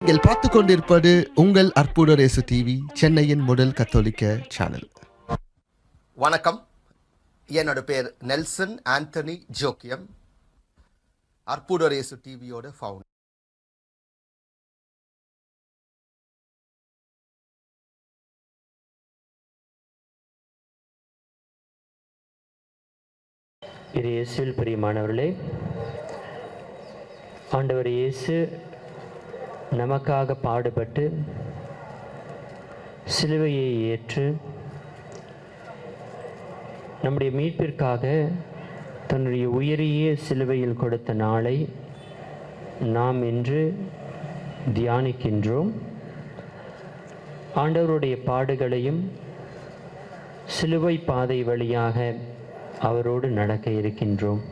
நீங்கள் பார்த்து கொண்டிருப்பது உங்கள் அற்புத இயேசு டிவி, சென்னையின் முதல் கத்தோலிக்க சேனல். வணக்கம். என்னோட பேர் நெல்சன் ஆண்டனி ஜோக்கியம், அற்புத இயேசு டிவியோட ஃபவுண்டர். இது இயேசுவில் பிரியமானவர்களே, ஆண்டவர் இயேசு நமக்காக பாடுபட்டு சிலுவையை ஏற்று நம்முடைய மீட்பிற்காக தன்னுடைய உயரிய சிலுவையில் கொடுத்த நாளை நாம் இன்று தியானிக்கின்றோம். ஆண்டவருடைய பாடுகளையும் சிலுவை பாதை வழியாக அவரோடு நடக்க இருக்கின்றோம்.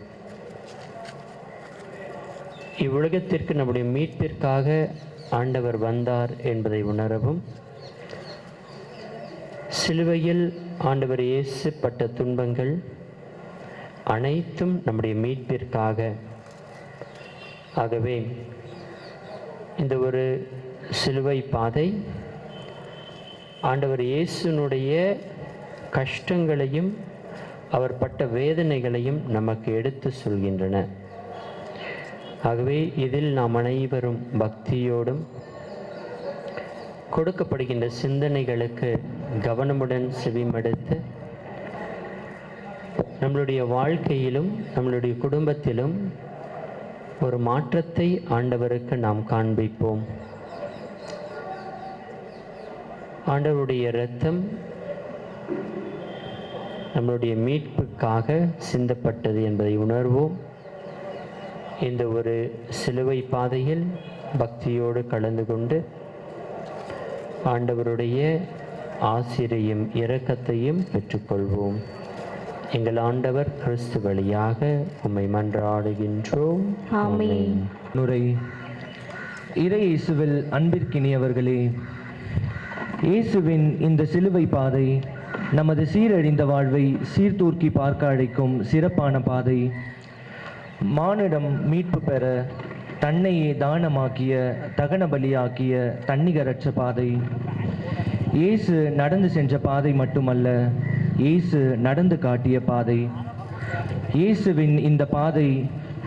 இவ்வுலகத்திற்கு நம்முடைய மீட்பிற்காக ஆண்டவர் வந்தார் என்பதை உணரவும், சிலுவையில் ஆண்டவர் இயேசு பட்ட துன்பங்கள் அனைத்தும் நம்முடைய மீட்பிற்காக. ஆகவே இந்த ஒரு சிலுவை பாதை ஆண்டவர் இயேசுனுடைய கஷ்டங்களையும் அவர் பட்ட வேதனைகளையும் நமக்கு எடுத்து சொல்கின்றன. ஆகவே இதில் நாம் அனைவரும் பக்தியோடும் கொடுக்கப்படுகின்ற சிந்தனைகளுக்கு கவனமுடன் செவிமடுத்து நம்மளுடைய வாழ்க்கையிலும் நம்மளுடைய குடும்பத்திலும் ஒரு மாற்றத்தை ஆண்டவருக்கு நாம் காண்பிப்போம். ஆண்டவருடைய இரத்தம் நம்மளுடைய மீட்புக்காக சிந்தப்பட்டது என்பதை உணர்வோம். இந்த ஒரு சிலுவை பாதையில் பக்தியோடு கலந்து கொண்டு ஆண்டவருடைய ஆசிரையும் இரக்கத்தையும் பெற்றுக்கொள்வோம். எங்கள் ஆண்டவர் கிறிஸ்து வழியாக உம்மை மன்றாடுகின்றோம். ஆமென். நுரை இறை இயேசுவில் அன்பிற்கினியவர்களே, இயேசுவின் இந்த சிலுவை பாதை நமது சீரழிந்த வாழ்வை சீர்தூக்கி பார்க்க அழைக்கும் சிறப்பான பாதை. மானிடம் மீட்பு பெற தன்னையே தானமாக்கிய, தகன பலியாக்கிய தன்னிகரற்ற பாதை. இயேசு நடந்து சென்ற பாதை மட்டுமல்ல, இயேசு நடந்து காட்டிய பாதை. இயேசுவின் இந்த பாதை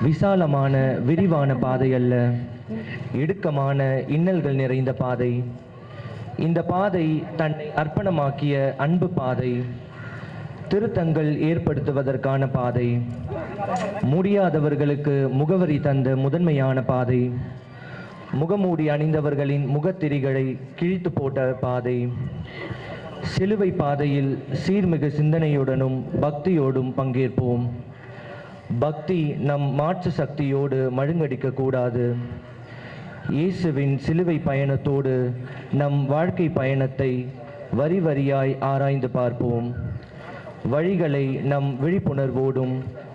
விசாலமான விரிவான பாதை அல்ல, இடுக்கமான இன்னல்கள் நிறைந்த பாதை. இந்த பாதை தன்னை அர்ப்பணமாக்கிய அன்பு பாதை, திருத்தங்கள் ஏற்படுத்துவதற்கான பாதை, முடியாதவர்களுக்கு முகவரி தந்த முதன்மையான பாதை, முகமூடி அணிந்தவர்களின் முகத்திரிகளை கிழித்து போட்ட பாதை. சிலுவை பாதையில் சீர்மிகு சிந்தனையுடனும் பக்தியோடும் பங்கேற்போம். பக்தி நம் மாற்று சக்தியோடு மழுங்கடிக்க கூடாது. இயேசுவின் சிலுவை பயணத்தோடு நம் வாழ்க்கை பயணத்தை வரி வரியாய் ஆராய்ந்து பார்ப்போம். வழிகளை நம் விழிப்புணர்வோடும்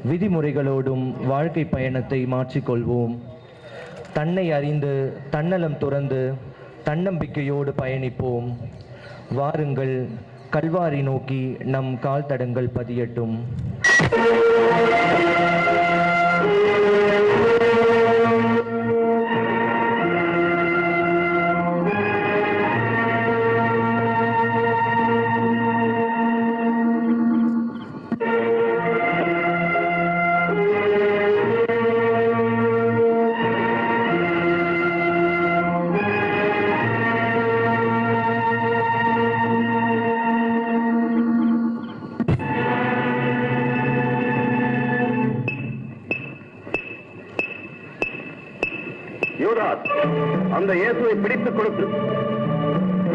விதிமுறைகளோடும் வாழ்க்கை பயணத்தை மாற்றிக்கொள்வோம். தன்னை அறிந்து தன்னலம் துறந்து தன்னம்பிக்கையோடு பயணிப்போம். வாருங்கள், கல்வாரி நோக்கி நம் கால் தடங்கள் பதியட்டும். அந்த இயேசுவை பிடித்துக் கொடுத்து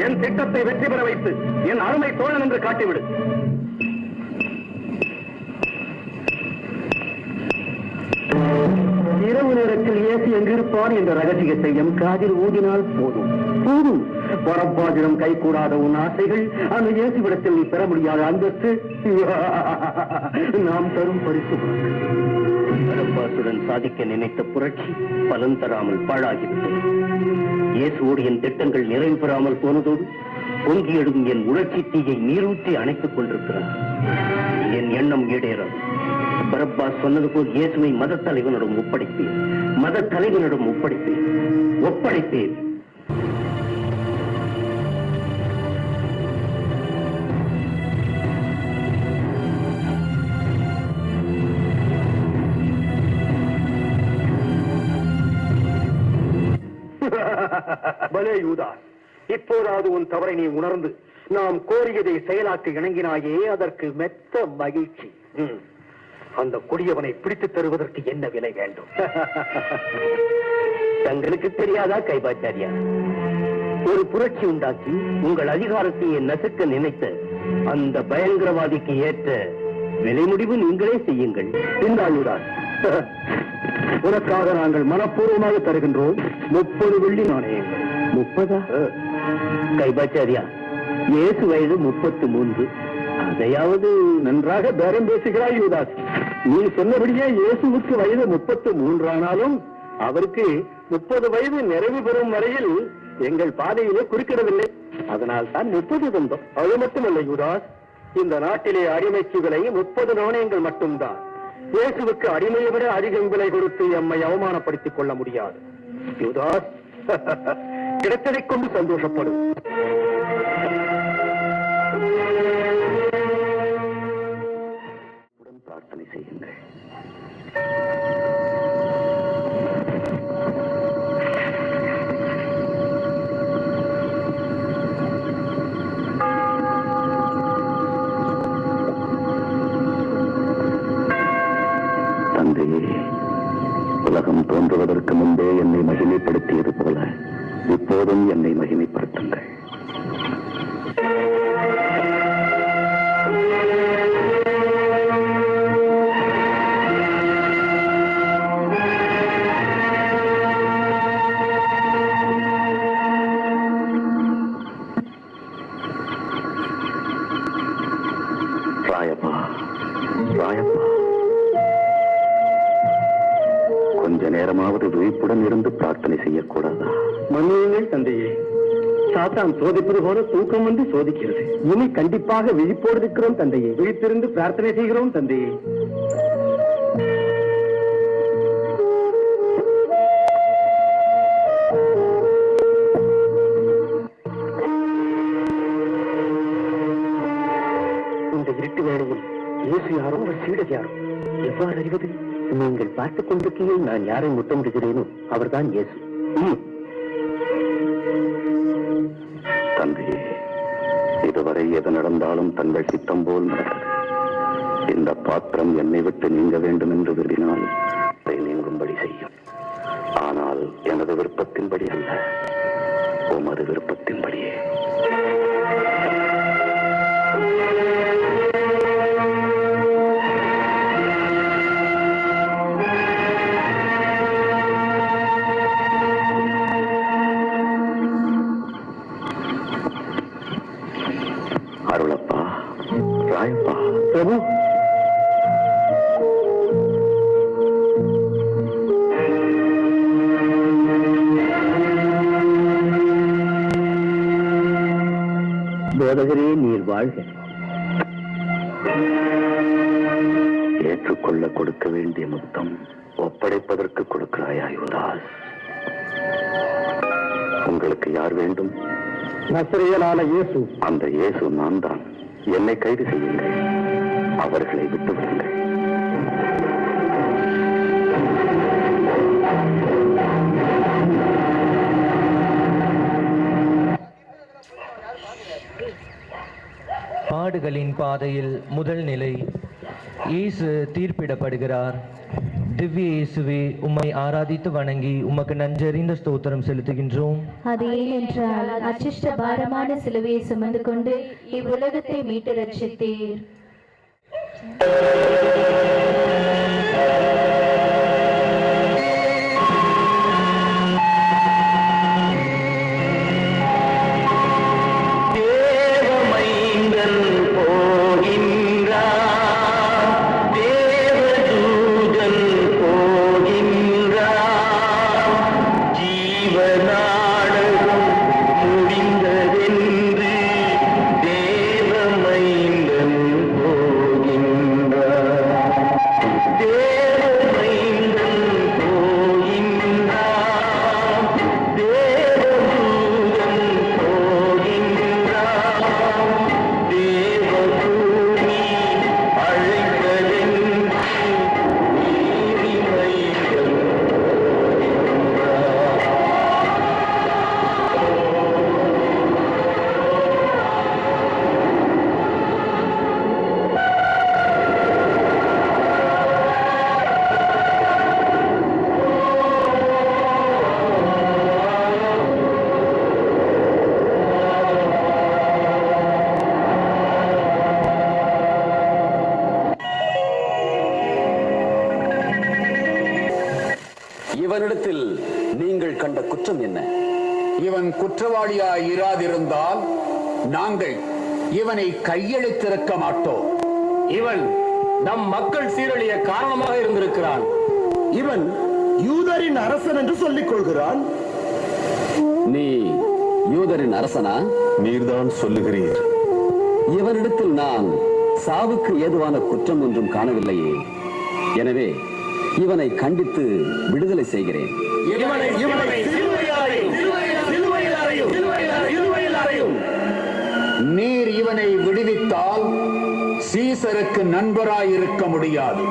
என் திட்டத்தை வெற்றி பெற வைத்து என் அருமை தோழன் என்று காட்டிவிடு. இரவு நேரத்தில் இயேசு எங்கிருப்பார் என்ற ரகசியத்தை எம் காதில் ஊதினால் போதும். பரப்பாஜிடம் கை கூடாத உன் ஆசைகள் அந்த இயேசுவிடத்தில் நீ பெற முடியாத அந்தஸ்து நாம் தரும் பரிசு. பரப்பாசுடன் சாதிக்க நினைத்த புரட்சி பலன் தராமல் பாழாகிவிட்டது. இயேசுவோடு என் திட்டங்கள் நிறைவு பெறாமல் போனதோடு பொங்கி எழும் என் உணர்ச்சி தீயை நீரூற்றி அணைத்துக் கொண்டிருக்கிறார். என் எண்ணம் ஈடேறாது. பரப்பா சொன்னது போல் இயேசுவை மத தலைவனிடம் ஒப்படைப்பேன். பலே யூதாஸ், இப்போதாவது உன் தவறை நீ உணர்ந்து நாம் கோரியதை செயலாக்க இணங்கினாயே, அதற்கு மெத்த மகிழ்ச்சி. அந்த கொடியவனை பிடித்து தருவதற்கு என்ன விலை வேண்டும்? தங்களுக்கு தெரியாதா கைபாச்சாரியா? ஒரு புரட்சி உண்டாக்கி உங்கள் அதிகாரத்தையே நசுக்க நினைத்த அந்த பயங்கரவாதிக்கு ஏற்ற விலை முடிவு நீங்களே செய்யுங்கள். யூதாஸ், உனக்காக நாங்கள் மனப்பூர்வமாக தருகின்றோம் 30 வெள்ளி நாணயங்கள். 30? கைபாச்சாரியா, இயேசு வயது 33. அதையாவது நன்றாக பேரம் பேசுகிறாய் யூதாஸ். நீ சொன்னபடியே இயேசுவுக்கு வயது 33 ஆனாலும் அவருக்கு 30 வயது நிறைவு பெறும் வரையில் எங்கள் பாதையிலே குறுக்கிடவில்லை. அதனால் தான் 30 தந்தோம். அது மட்டுமல்ல யூதாஸ், இந்த நாட்டிலே அடிமைக்கு விலை 30 நாணயங்கள் மட்டும்தான். இயேசுவுக்கு அடிமையை விட அதிகம் விலை கொடுத்து எம்மை அவமானப்படுத்திக் கொள்ள முடியாது. யூதாஸ், கிடைத்ததைக் கொண்டு சந்தோஷப்படும். பிரார்த்தனை செய்யுங்கள். தந்தையே, உலகம் தோன்றுவதற்கு முன்பே என்னை மகிமைப்படுத்தியது போல இப்போதும் என்னை மகிமைப்படுத்துங்கள். கொஞ்ச நேரமாவது விழிப்புடன் இருந்து பிரார்த்தனை செய்யக்கூடாதா? மன்னியுங்கள் தந்தையே, சாத்தான் சோதிப்பது போல தூக்கம் வந்து சோதிக்கிறது. இனி கண்டிப்பாக விழிப்போடு இருக்கிறோம் தந்தையே. விழித்திருந்து பிரார்த்தனை செய்கிறோம் தந்தையே. இந்த இருட்டு வேளையில் இயேசு யாரோ ஒரு சீடர் யாரோ எவ்வாறு அறிவது? நீங்கள் பார்த்துக் கொண்டிருக்கையில் நான் யாரை முத்தமிடுகிறேனோ அவர்தான் இயேசு. தந்தையே, இதுவரை எது நடந்தாலும் தங்கள் சித்தம் போல் நடந்தது. இந்த பாத்திரம் என்னை விட்டு நீங்க வேண்டும் என்று விரும்பினால் அதை நீங்கும்படி செய்யும். ஆனால் எனது விருப்பத்தின்படி அல்ல, உமது விருப்பத்தின்படியே. அருளப்பா, ராயப்பா, பிரபு. போதகரே, நீர் வாழ்க. ஏற்றுக்கொள்ள கொடுக்க வேண்டிய முத்தம் ஒப்படைப்பதற்கு கொடுக்கிறாயா யூதாஸ்? உங்களுக்கு யார் வேண்டும்? நசரேயனான இயேசு. அந்த இயேசு நான் தான். என்னை கைது செய்யுங்கள், அவர்களை விட்டு விடுங்கள். பாடுகளின் பாதையில் முதல் நிலை. இயேசு தீர்ப்பிடப்படுகிறார். திவ்ய இயேசுவே, உம்மை ஆராதித்து வணங்கி உமக்கு நன்றறிந்த ஸ்தோத்திரம் செலுத்துகின்றோம். அது ஏனென்றால் அச்சிஷ்ட பாரமான சிலுவையை சுமந்து கொண்டு இவ்வுலகத்தை மீட்டு ரட்சித்தீர். குற்றம் என்ன? இவன் குற்றவாளியாய் இராதிருந்தால் நாங்கள் இவனை கையெழுத்திருக்க மாட்டோம். இவன் நம் மக்கள் சீரழிய காரணமாக இருந்திருக்கிறான். இவன் யூதரின் அரசன் என்று சொல்லிக் கொள்கிறான். நீ யூதரின் அரசனா? நீர்தான் சொல்லுகிறீர். இவனிடத்தில் நான் சாவுக்கு ஏதுவான குற்றம் ஒன்றும் காணவில்லையே. எனவே இவனை கண்டித்து விடுதலை செய்கிறேன். நீர் இவனை விடுவித்தால் சீசருக்கு நண்பராய் இருக்க முடியாது.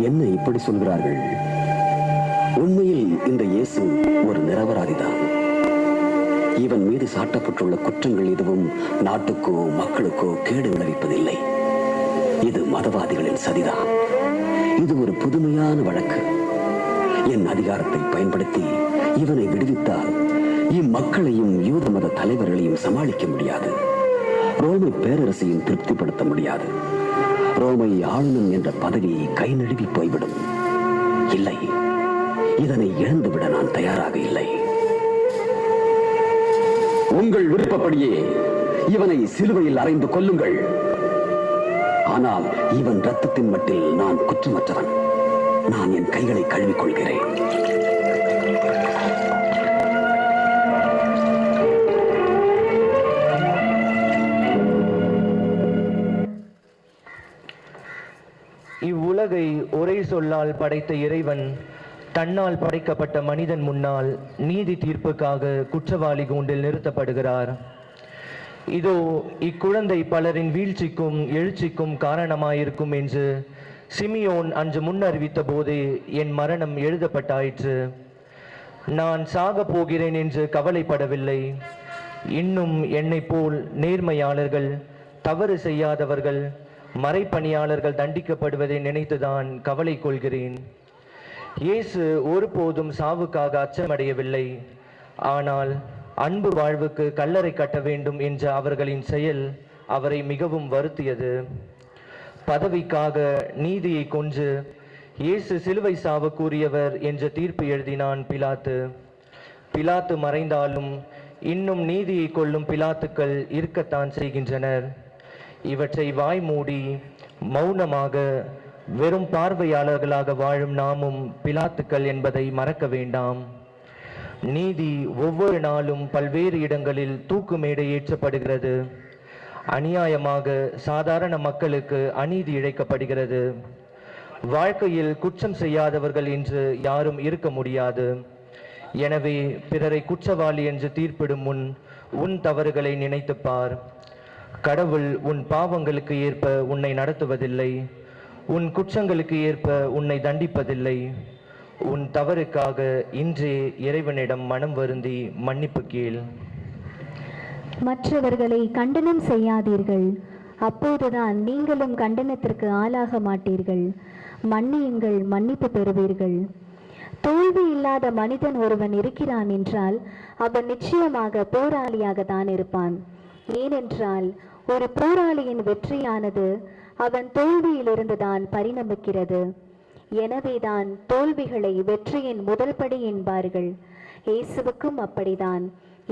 என்ன இப்படி சொல்கிறார்கள்? உண்மையில் இந்த இயேசு ஒரு நிரபராதிதான். இவன் மீது சாட்டப்பட்டுள்ள குற்றங்கள் எதுவும் நாட்டுக்கோ மக்களுக்கோ கேடு விளைவிப்பதில்லை. இது மதவாதிகளின் சதிதான். இது ஒரு புதுமையான வழக்கு. என் அதிகாரத்தை பயன்படுத்தி இவனை விடுவித்தால் இம்மக்களையும் யூத மத தலைவர்களையும் சமாளிக்க முடியாது. ரோமை பேரரசையும் திருப்திப்படுத்த முடியாது. ரோமை ஆளுநன் என்ற பதவியை கை நழுவி போய்விடும். இல்லை, இதனை இழந்துவிட நான் தயாராக இல்லை. உங்கள் விருப்பப்படியே இவனை சிலுவையில் அறைந்து கொல்லுங்கள். ஆனால் இவன் ரத்தத்தின் மட்டில் நான் குற்றமற்றவன். நான் என் கைகளை கழுவிக் கொள்கிறேன். இவ்வுலகை ஒரே சொல்லால் படைத்த இறைவன் தன்னால் படைக்கப்பட்ட மனிதன் முன்னால் நீதி தீர்ப்புக்காக குற்றவாளி கூண்டில் நிறுத்தப்படுகிறார். இதோ இக்குழந்தை பலரின் வீழ்ச்சிக்கும் எழுச்சிக்கும் காரணமாயிருக்கும் என்று சிமியோன் அன்று முன்னறிவித்த போதே என் மரணம் எழுதப்பட்டாயிற்று. நான் சாக போகிறேன் என்று கவலைப்படவில்லை. இன்னும் என்னை போல் நேர்மையாளர்கள், தவறு செய்யாதவர்கள், மறைப்பணியாளர்கள் தண்டிக்கப்படுவதை நினைத்துதான் கவலை கொள்கிறேன். இயேசு ஒருபோதும் சாவுக்காக அச்சமடையவில்லை. ஆனால் அன்பு வாழ்வுக்கு கல்லறை கட்ட வேண்டும் என்ற அவர்களின் செயல் அவரை மிகவும் வருத்தியது. பதவிக்காக நீதியை கொன்று இயேசு சிலுவை சாவு கூறியவர் என்ற தீர்ப்பு எழுதினான் பிலாத்து. பிலாத்து மறைந்தாலும் இன்னும் நீதியை கொள்ளும் பிலாத்துக்கள் இருக்கத்தான் செய்கின்றனர். இவற்றை வாய் மூடி மௌனமாக வெறும் பார்வையாளர்களாக வாழும் நாமும் பிலாத்துக்கள் என்பதை மறக்க வேண்டாம். நீதி ஒவ்வொரு நாளும் பல்வேறு இடங்களில் தூக்கு மேடை ஏற்றப்படுகிறது. அநியாயமாக சாதாரண மக்களுக்கு அநீதி இழைக்கப்படுகிறது. வாழ்க்கையில் குற்றம் செய்யாதவர்கள் என்று யாரும் இருக்க முடியாது. எனவே பிறரை குற்றவாளி என்று தீர்ப்பிடும் முன் உன் தவறுகளை நினைத்துப் பார். கடவுள் உன் பாவங்களுக்கு ஏற்ப உன்னை நடத்துவதில்லை. உன் குற்றங்களுக்கு ஏற்ப உன்னை தண்டிப்பதில்லை. உன் தவறுக்காக இன்றே இறைவனிடம் மனம் வருந்தி மன்னிப்பு கேள். மற்றவர்களை கண்டனம் செய்யாதீர்கள், அப்போதுதான் நீங்களும் கண்டனத்திற்கு ஆளாக மாட்டீர்கள். மன்னியுங்கள், மன்னிப்பு பெறுவீர்கள். தோல்வி இல்லாத மனிதன் ஒருவன் இருக்கிறான் என்றால் அவன் நிச்சயமாக போராளியாக தான் இருப்பான். ஏனென்றால் ஒரு போராளியின் வெற்றியானது அவன் தோல்வியிலிருந்து தான் பரிணமிக்கிறது. எனவேதான் தோல்விகளை வெற்றியின் முதல் படி என்பார்கள். இயேசுவுக்கும் அப்படிதான்.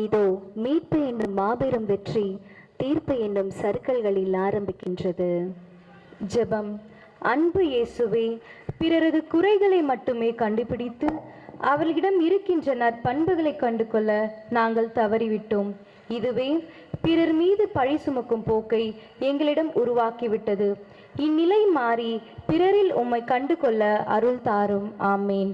இதோ மீட்பு என்னும் மாபெரும் வெற்றி தீர்ப்பு என்னும் சறுக்கல்களில் ஆரம்பிக்கின்றது. ஜெபம். அன்பு இயேசுவே, பிறரது குறைகளை மட்டுமே கண்டுபிடித்து அவர்களிடம் இருக்கின்ற நற்பண்புகளை கண்டு கொள்ள நாங்கள் தவறிவிட்டோம். இதுவே பிறர் மீது பழி சுமக்கும் போக்கை எங்களிடம் உருவாக்கிவிட்டது. இந்நிலை மாறி பிறரில் உம்மை கண்டு கொள்ள அருள் தாரும். ஆமேன்.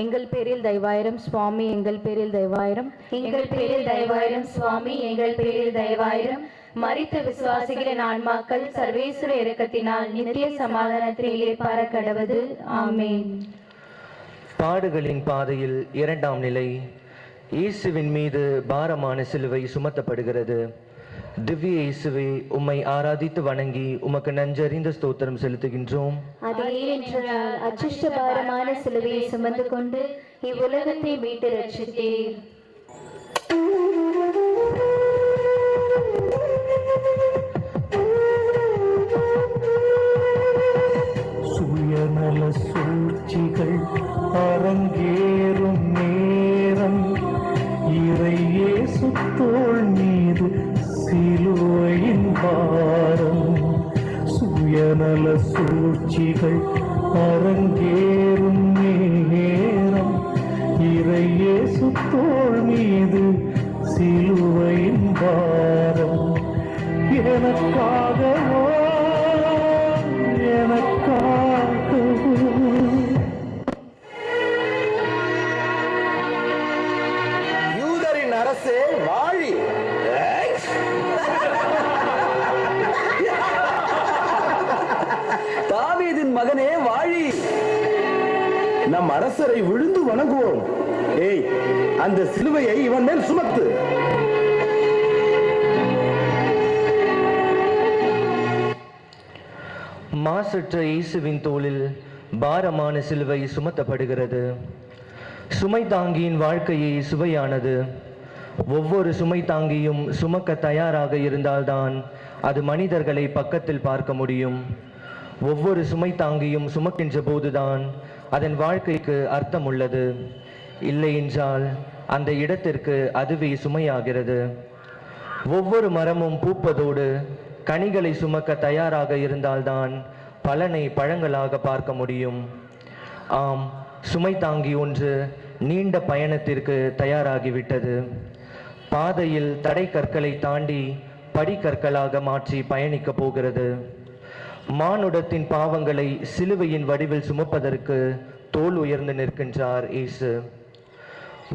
எங்கள் பேரில் தயவாயிரம் சுவாமி, எங்கள் பேரில் தயவாயிரம், எங்கள் பேரில் தயவாயிரம் சுவாமி, எங்கள் பேரில் தயவாயிரம். மரித்த விசுவாசிகளின் ஆன்மாக்கள் சர்வேஸ்வர இரக்கத்தினால் நித்திய சமாதானத்தில் இளைப்பாற கடவது. ஆமேன். பாடுகளின் பாதையில் இரண்டாம் நிலை. இயேசுவின் மீது பாரமான சிலுவை சுமத்தப்படுகிறது. திவ்ய இயேசுவே, உம்மை ஆராதித்து வணங்கி உமக்கு நன்றறிந்த ஸ்தோத்திரம் செலுத்துகின்றோம். அது ஏனென்றால் அச்சிஷ்ட பாரமான சிலுவையை சுமந்து கொண்டு இவ்வுலகத்தை மீட்டு ரட்சித்தீர். சுயநல சூழ்ச்சிகள் அரங்கேறும் இறையேசு தோள் மீது சிலுவையின் பாரம், சுயநல சூழ்ச்சிகள் அரங்கேறும் நேரம், இறையேசு தோள் மீது சிலுவையின் பாரம், எனக்காகவோ எனக்காகவோ. யூதரின் அரசே வாழி. தாவீதின் மகனே வாழி. நம் அரசரை விழுந்து வணங்குவோம். ஏய், அந்த சிலுவையை இவன் மேல் சுமத்து. மாசற்ற இயேசுவின் தோளில் பாரமான சிலுவை சுமத்தப்படுகிறது. சுமை தாங்கியின் வாழ்க்கையை சுவையானது. ஒவ்வொரு சுமை தாங்கியும் சுமக்க தயாராக இருந்தால்தான் அது மனிதர்களை பக்கத்தில் பார்க்க முடியும். ஒவ்வொரு சுமை தாங்கியும் சுமக்கின்ற போதுதான் அதன் வாழ்க்கைக்கு அர்த்தம் உள்ளது. இல்லை என்றால் அந்த இடத்திற்கு அதுவே சுமையாகிறது. ஒவ்வொரு மரமும் பூப்பதோடு கனிகளை சுமக்க தயாராக இருந்தால்தான் பலனை பழங்களாக பார்க்க முடியும். ஆம், சுமை தாங்கி ஒன்று நீண்ட பயணத்திற்கு தயாராகிவிட்டது. பாதையில் தடை கற்களை தாண்டி படிக்கற்களாக மாற்றி பயணிக்க போகிறது. மானுடத்தின் பாவங்களை சிலுவையின் வடிவில் சுமப்பதற்கு தோள் உயர்ந்து நிற்கின்றார் இயேசு.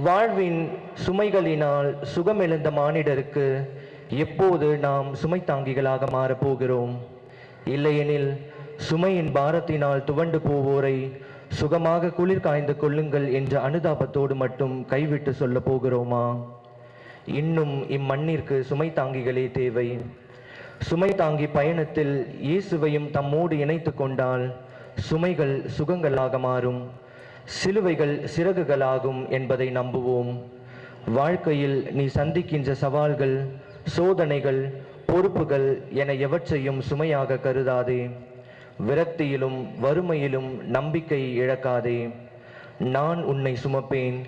வாழ்வின் சுமைகளினால் சுகமெழுந்த மானிடருக்கு எப்போது நாம் சுமை தாங்கிகளாக மாறப்போகிறோம்? இல்லையெனில் சுமையின் பாரத்தினால் துவண்டு போவோரை சுகமாக குளிர் காய்ந்து கொள்ளுங்கள் என்ற அனுதாபத்தோடு மட்டும் கைவிட்டு சொல்ல போகிறோமா? இன்னும் இம்மண்ணிற்கு சுமை தாங்கிகளே தேவை. சுமை தாங்கி பயணத்தில் இயேசுவையும் தம்மோடு இணைத்து கொண்டால் சுமைகள் சுகங்களாக மாறும், சிலுவைகள் சிறகுகளாகும் என்பதை நம்புவோம். வாழ்க்கையில் நீ சந்திக்கின்ற சவால்கள், சோதனைகள், பொறுப்புகள் என எவற்றையும் சுமையாக கருதாதே. விரக்தியிலும் வறுமையிலும் நம்பிக்கை இழக்காதே. நான் உன்னை சுமப்பேன்,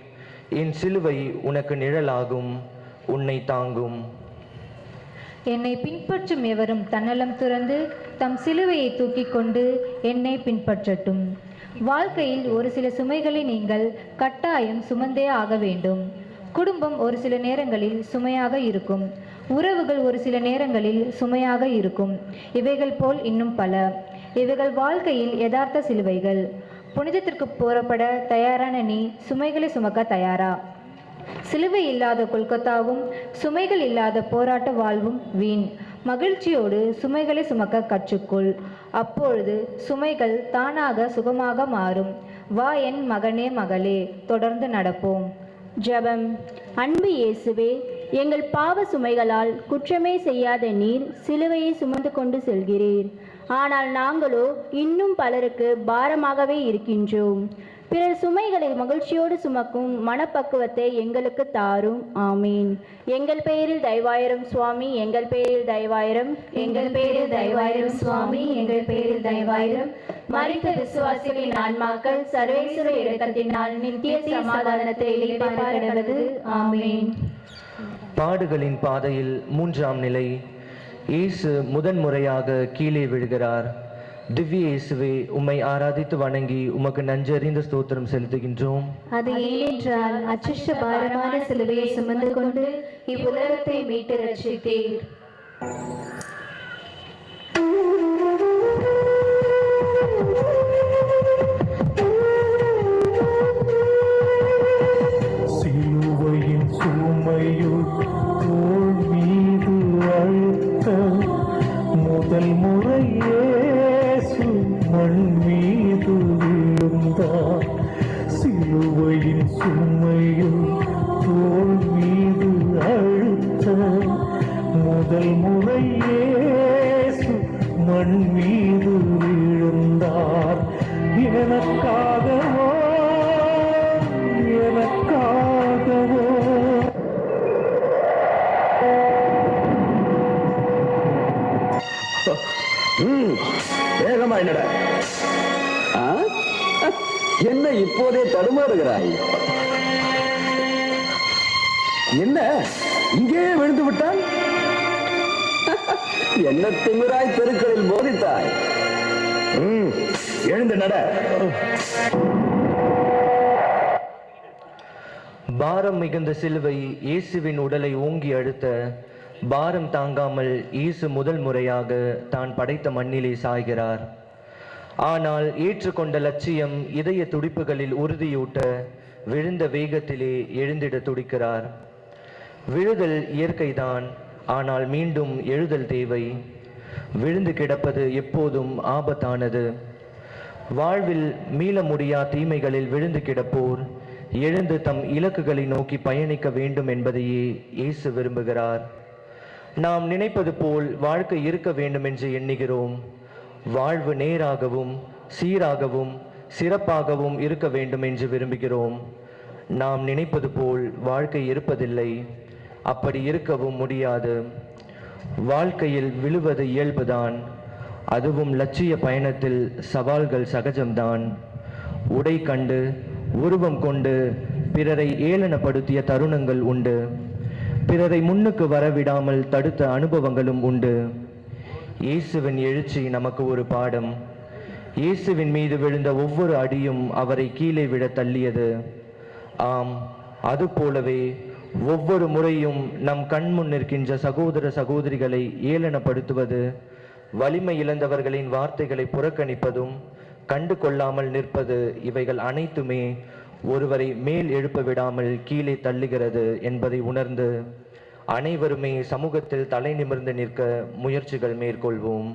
என் சிலுவை உனக்கு நிழலாகும், உன்னை தாங்கும். என்னை பின்பற்றும் எவரும் தன்னலம் துறந்து தம் சிலுவையை தூக்கி கொண்டு என்னை பின்பற்றட்டும். வாழ்க்கையில் ஒரு சில சுமைகளை நீங்கள் கட்டாயம் சுமந்தே ஆக வேண்டும். குடும்பம் ஒரு சில நேரங்களில் சுமையாக இருக்கும். உறவுகள் ஒரு சில நேரங்களில் சுமையாக இருக்கும். இவைகள் போல் இன்னும் பல. இவைகள் வாழ்க்கையில் யதார்த்த சிலுவைகள். புனிதத்திற்கு புறப்பட தயாரான நீ சுமைகளை சுமக்க தயாரா? சிலுவை இல்லாத கொல்கத்தாவும் சுமைகள் இல்லாத போராட்ட வாழ்வும் வீண். மகிழ்ச்சியோடு சுமைகளை சுமக்க கற்றுக்கொள். அப்பொழுது சுமைகள் தானாக சுகமாக மாறும். வா என் மகனே மகளே, தொடர்ந்து நடப்போம். ஜெபம். அன்பு இயேசுவே, எங்கள் பாவ சுமைகளால் குற்றமே செய்யாத நீர் சிலுவையை சுமந்து கொண்டு செல்கிறீர். ஆனால் நாங்களோ இன்னும் பலருக்கு பாரமாகவே இருக்கின்றோம். பிறர் சுமைகளை மகிழ்ச்சியோடு சுமக்கும் மனப்பக்குவத்தை எங்களுக்கு தாரும். ஆமீன். எங்கள் பெயரில் தயவாயிரம் சுவாமி, எங்கள் பெயரில் தயவாயிரம், எங்கள் பெயரில் தயவாயிரம் சுவாமி, எங்கள் பெயரில் தயவாயிரம். மரித்த விசுவாசிகளின் ஆன்மாக்கள் சர்வேஸ்வர இரக்கத்தினால் நித்திய சமாதானத்தை இளைப்பாறுகிறது. ஆமீன். பாடுகளின் பாதையில் 3ஆம் நிலை. இயேசு முதன்முறையாக கீழே விழுகிறார். திவ்ய இயேசுவே, உம்மை ஆராதித்து வணங்கி உமக்கு நன்றறிந்த ஸ்தோத்திரம் செலுத்துகின்றோம். அது ஏனென்றால் அச்சிஷ்ட பாரமான சிலுவையை சுமந்து கொண்டு இவ்வுலகத்தை மீட்டு ரட்சித்தீர். சிலுவையின் சுமையோ தோள் மீது அழுத்த முதல் முறையே மண் மீது விழுந்தார். சிலுவையின் சுமையில் தோள் மீது அழுத்த முதல் முறையே மண் மீது விழுந்தார். எனக்காகவோ எனக்காகவோ. வேகமா என்னடா? என்ன இப்போதே தடுமாறுகிறாய்? என்ன இங்கே விழுந்து விட்டான்? என்ன திமிராய் தெருக்களில் போதித்தாய். எழுந்து நட. பாரம் மிகுந்த சிலுவை இயேசுவின் உடலை ஓங்கி அழுத்த பாரம் தாங்காமல் இயேசு முதல் முறையாக தான் படைத்த மண்ணிலே சாய்கிறார். ஆனால் ஏற்றுக்கொண்ட லட்சியம் இதய துடிப்புகளில் உறுதியூட்ட விழுந்த வேகத்திலே எழுந்திட துடிக்கிறார். விழுதல் இயற்கைதான், ஆனால் மீண்டும் எழுதல் தேவை. விழுந்து கிடப்பது எப்போதும் ஆபத்தானது. வாழ்வில் மீள முடியா தீமைகளில் விழுந்து கிடப்போர் எழுந்து தம் இலக்குகளை நோக்கி பயணிக்க வேண்டும் என்பதையே இயேசு விரும்புகிறார். நாம் நினைப்பது போல் வாழ்க்கை இருக்க வேண்டும் என்று எண்ணுகிறோம். வாழ்வு நேராகவும் சீராகவும் சிறப்பாகவும் இருக்க வேண்டும் என்று விரும்புகிறோம். நாம் நினைப்பது போல் வாழ்க்கை இருப்பதில்லை, அப்படி இருக்கவும் முடியாது. வாழ்க்கையில் விழுவது இயல்புதான், அதுவும் லட்சிய பயணத்தில் சவால்கள் சகஜம்தான். உடை கண்டு உருவம் கொண்டு பிறரை ஏளனப்படுத்திய தருணங்கள் உண்டு. பிறரை முன்னுக்கு வரவிடாமல் தடுத்த அனுபவங்களும் உண்டு. இயேசுவின் எழுச்சி நமக்கு ஒரு பாடம். இயேசுவின் மீது விழுந்த ஒவ்வொரு அடியும் அவரை கீழே விட தள்ளியது. ஆம், அதுபோலவே ஒவ்வொரு முறையும் நம் கண்முன் நிற்கின்ற சகோதர சகோதரிகளை ஏளனப்படுத்துவது, வலிமை இழந்தவர்களின் வார்த்தைகளை புறக்கணிப்பதும், கண்டு கொள்ளாமல் நிற்பது, இவைகள் அனைத்துமே ஒருவரை மேல் எழுப்ப விடாமல் கீழே தள்ளுகிறது என்பதை உணர்ந்து அனைவருமே சமூகத்தில் தலை நிமிர்ந்து நிற்க முயற்சிகள் மேற்கொள்வோம்.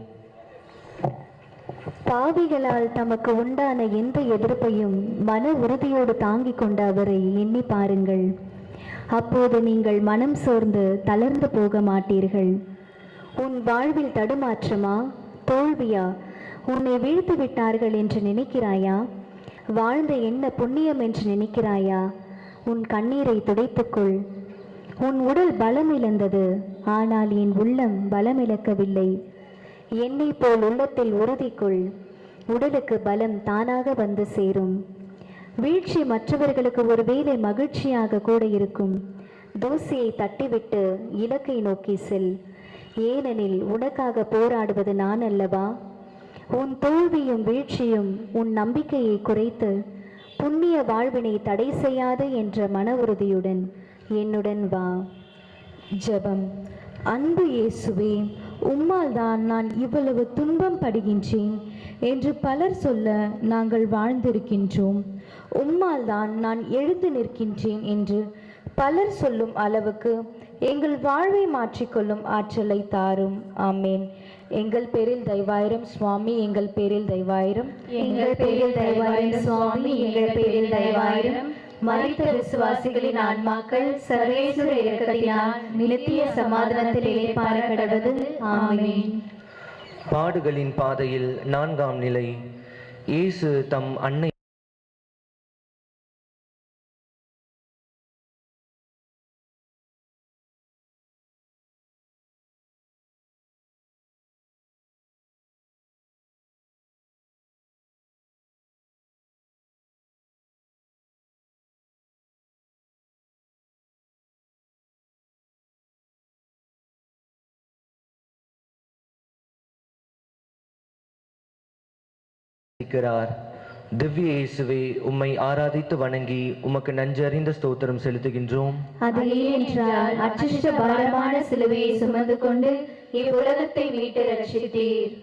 பாவிகளால் தமக்கு உண்டான எந்த எதிர்ப்பையும் மன உறுதியோடு தாங்கிக் கொண்ட அவரை எண்ணி பாருங்கள். அப்போது நீங்கள் மனம் சோர்ந்து தளர்ந்து போக மாட்டீர்கள். உன் வாழ்வில் தடுமாற்றமா, தோல்வியா, உன்னை வீழ்த்து விட்டார்கள் என்று நினைக்கிறாயா? வாழ்ந்த என்ன புண்ணியம் என்று நினைக்கிறாயா? உன் கண்ணீரை துடைத்துக்கொள். உன் உடல் பலம் இழந்தது, ஆனால் என் உள்ளம் பலமிழக்கவில்லை. என்னை போல் உள்ளத்தில் உறுதிக்குள். உடலுக்கு பலம் தானாக வந்து சேரும். வீழ்ச்சி மற்றவர்களுக்கு ஒருவேளை மகிழ்ச்சியாக கூட இருக்கும். தூசியை தட்டிவிட்டு இலக்கை நோக்கி செல். ஏனெனில் உனக்காக போராடுவது நான் அல்லவா? உன் தோல்வியும் வீழ்ச்சியும் உன் நம்பிக்கையை குறைத்து புண்ணிய வாழ்வினை தடை செய்யாது என்ற மன உறுதியுடன் என்னுடன் வா. ஜெபம். அன்பு இயேசுவே, உம்மால் தான் நான் இவ்வளவு துன்பம் படுகின்றேன் என்று பலர் சொல்ல நாங்கள் வாழ்ந்திருக்கின்றோம். உம்மால் தான் நான் எழுந்து நிற்கின்றேன் என்று பலர் சொல்லும் அளவுக்கு எங்கள் வாழ்வை மாற்றிக்கொள்ளும் ஆற்றலை தாரும். ஆமேன். எங்கள் பேரில் தயவாயிரம் சுவாமி, எங்கள் பேரில் தயவாயிரம். எங்கள் பேரில் தயவாயிரம் சுவாமி, எங்கள் பேரில் தயவாயிரம். மரித்த விசுவாசிகளின் ஆன்மாக்கள் சர்வேஸ்வர இரக்கத்தினால் நித்திய சமாதானத்தில் இளைப்பாற கடவது. ஆமென். பாடுகளின் பாதையில் 4ஆம் நிலை. இயேசு தம் அன்னை திவ்ய இயேசுவே, உம்மை ஆராதித்து வணங்கி உமக்கு நன்றறிந்த ஸ்தோத்திரம் செலுத்துகின்றோம். அது ஏனென்றால் அச்சிஷ்ட பாரமான சிலுவையை சுமந்து கொண்டு இவ்வுலகத்தை மீட்டு ரட்சித்தீர்.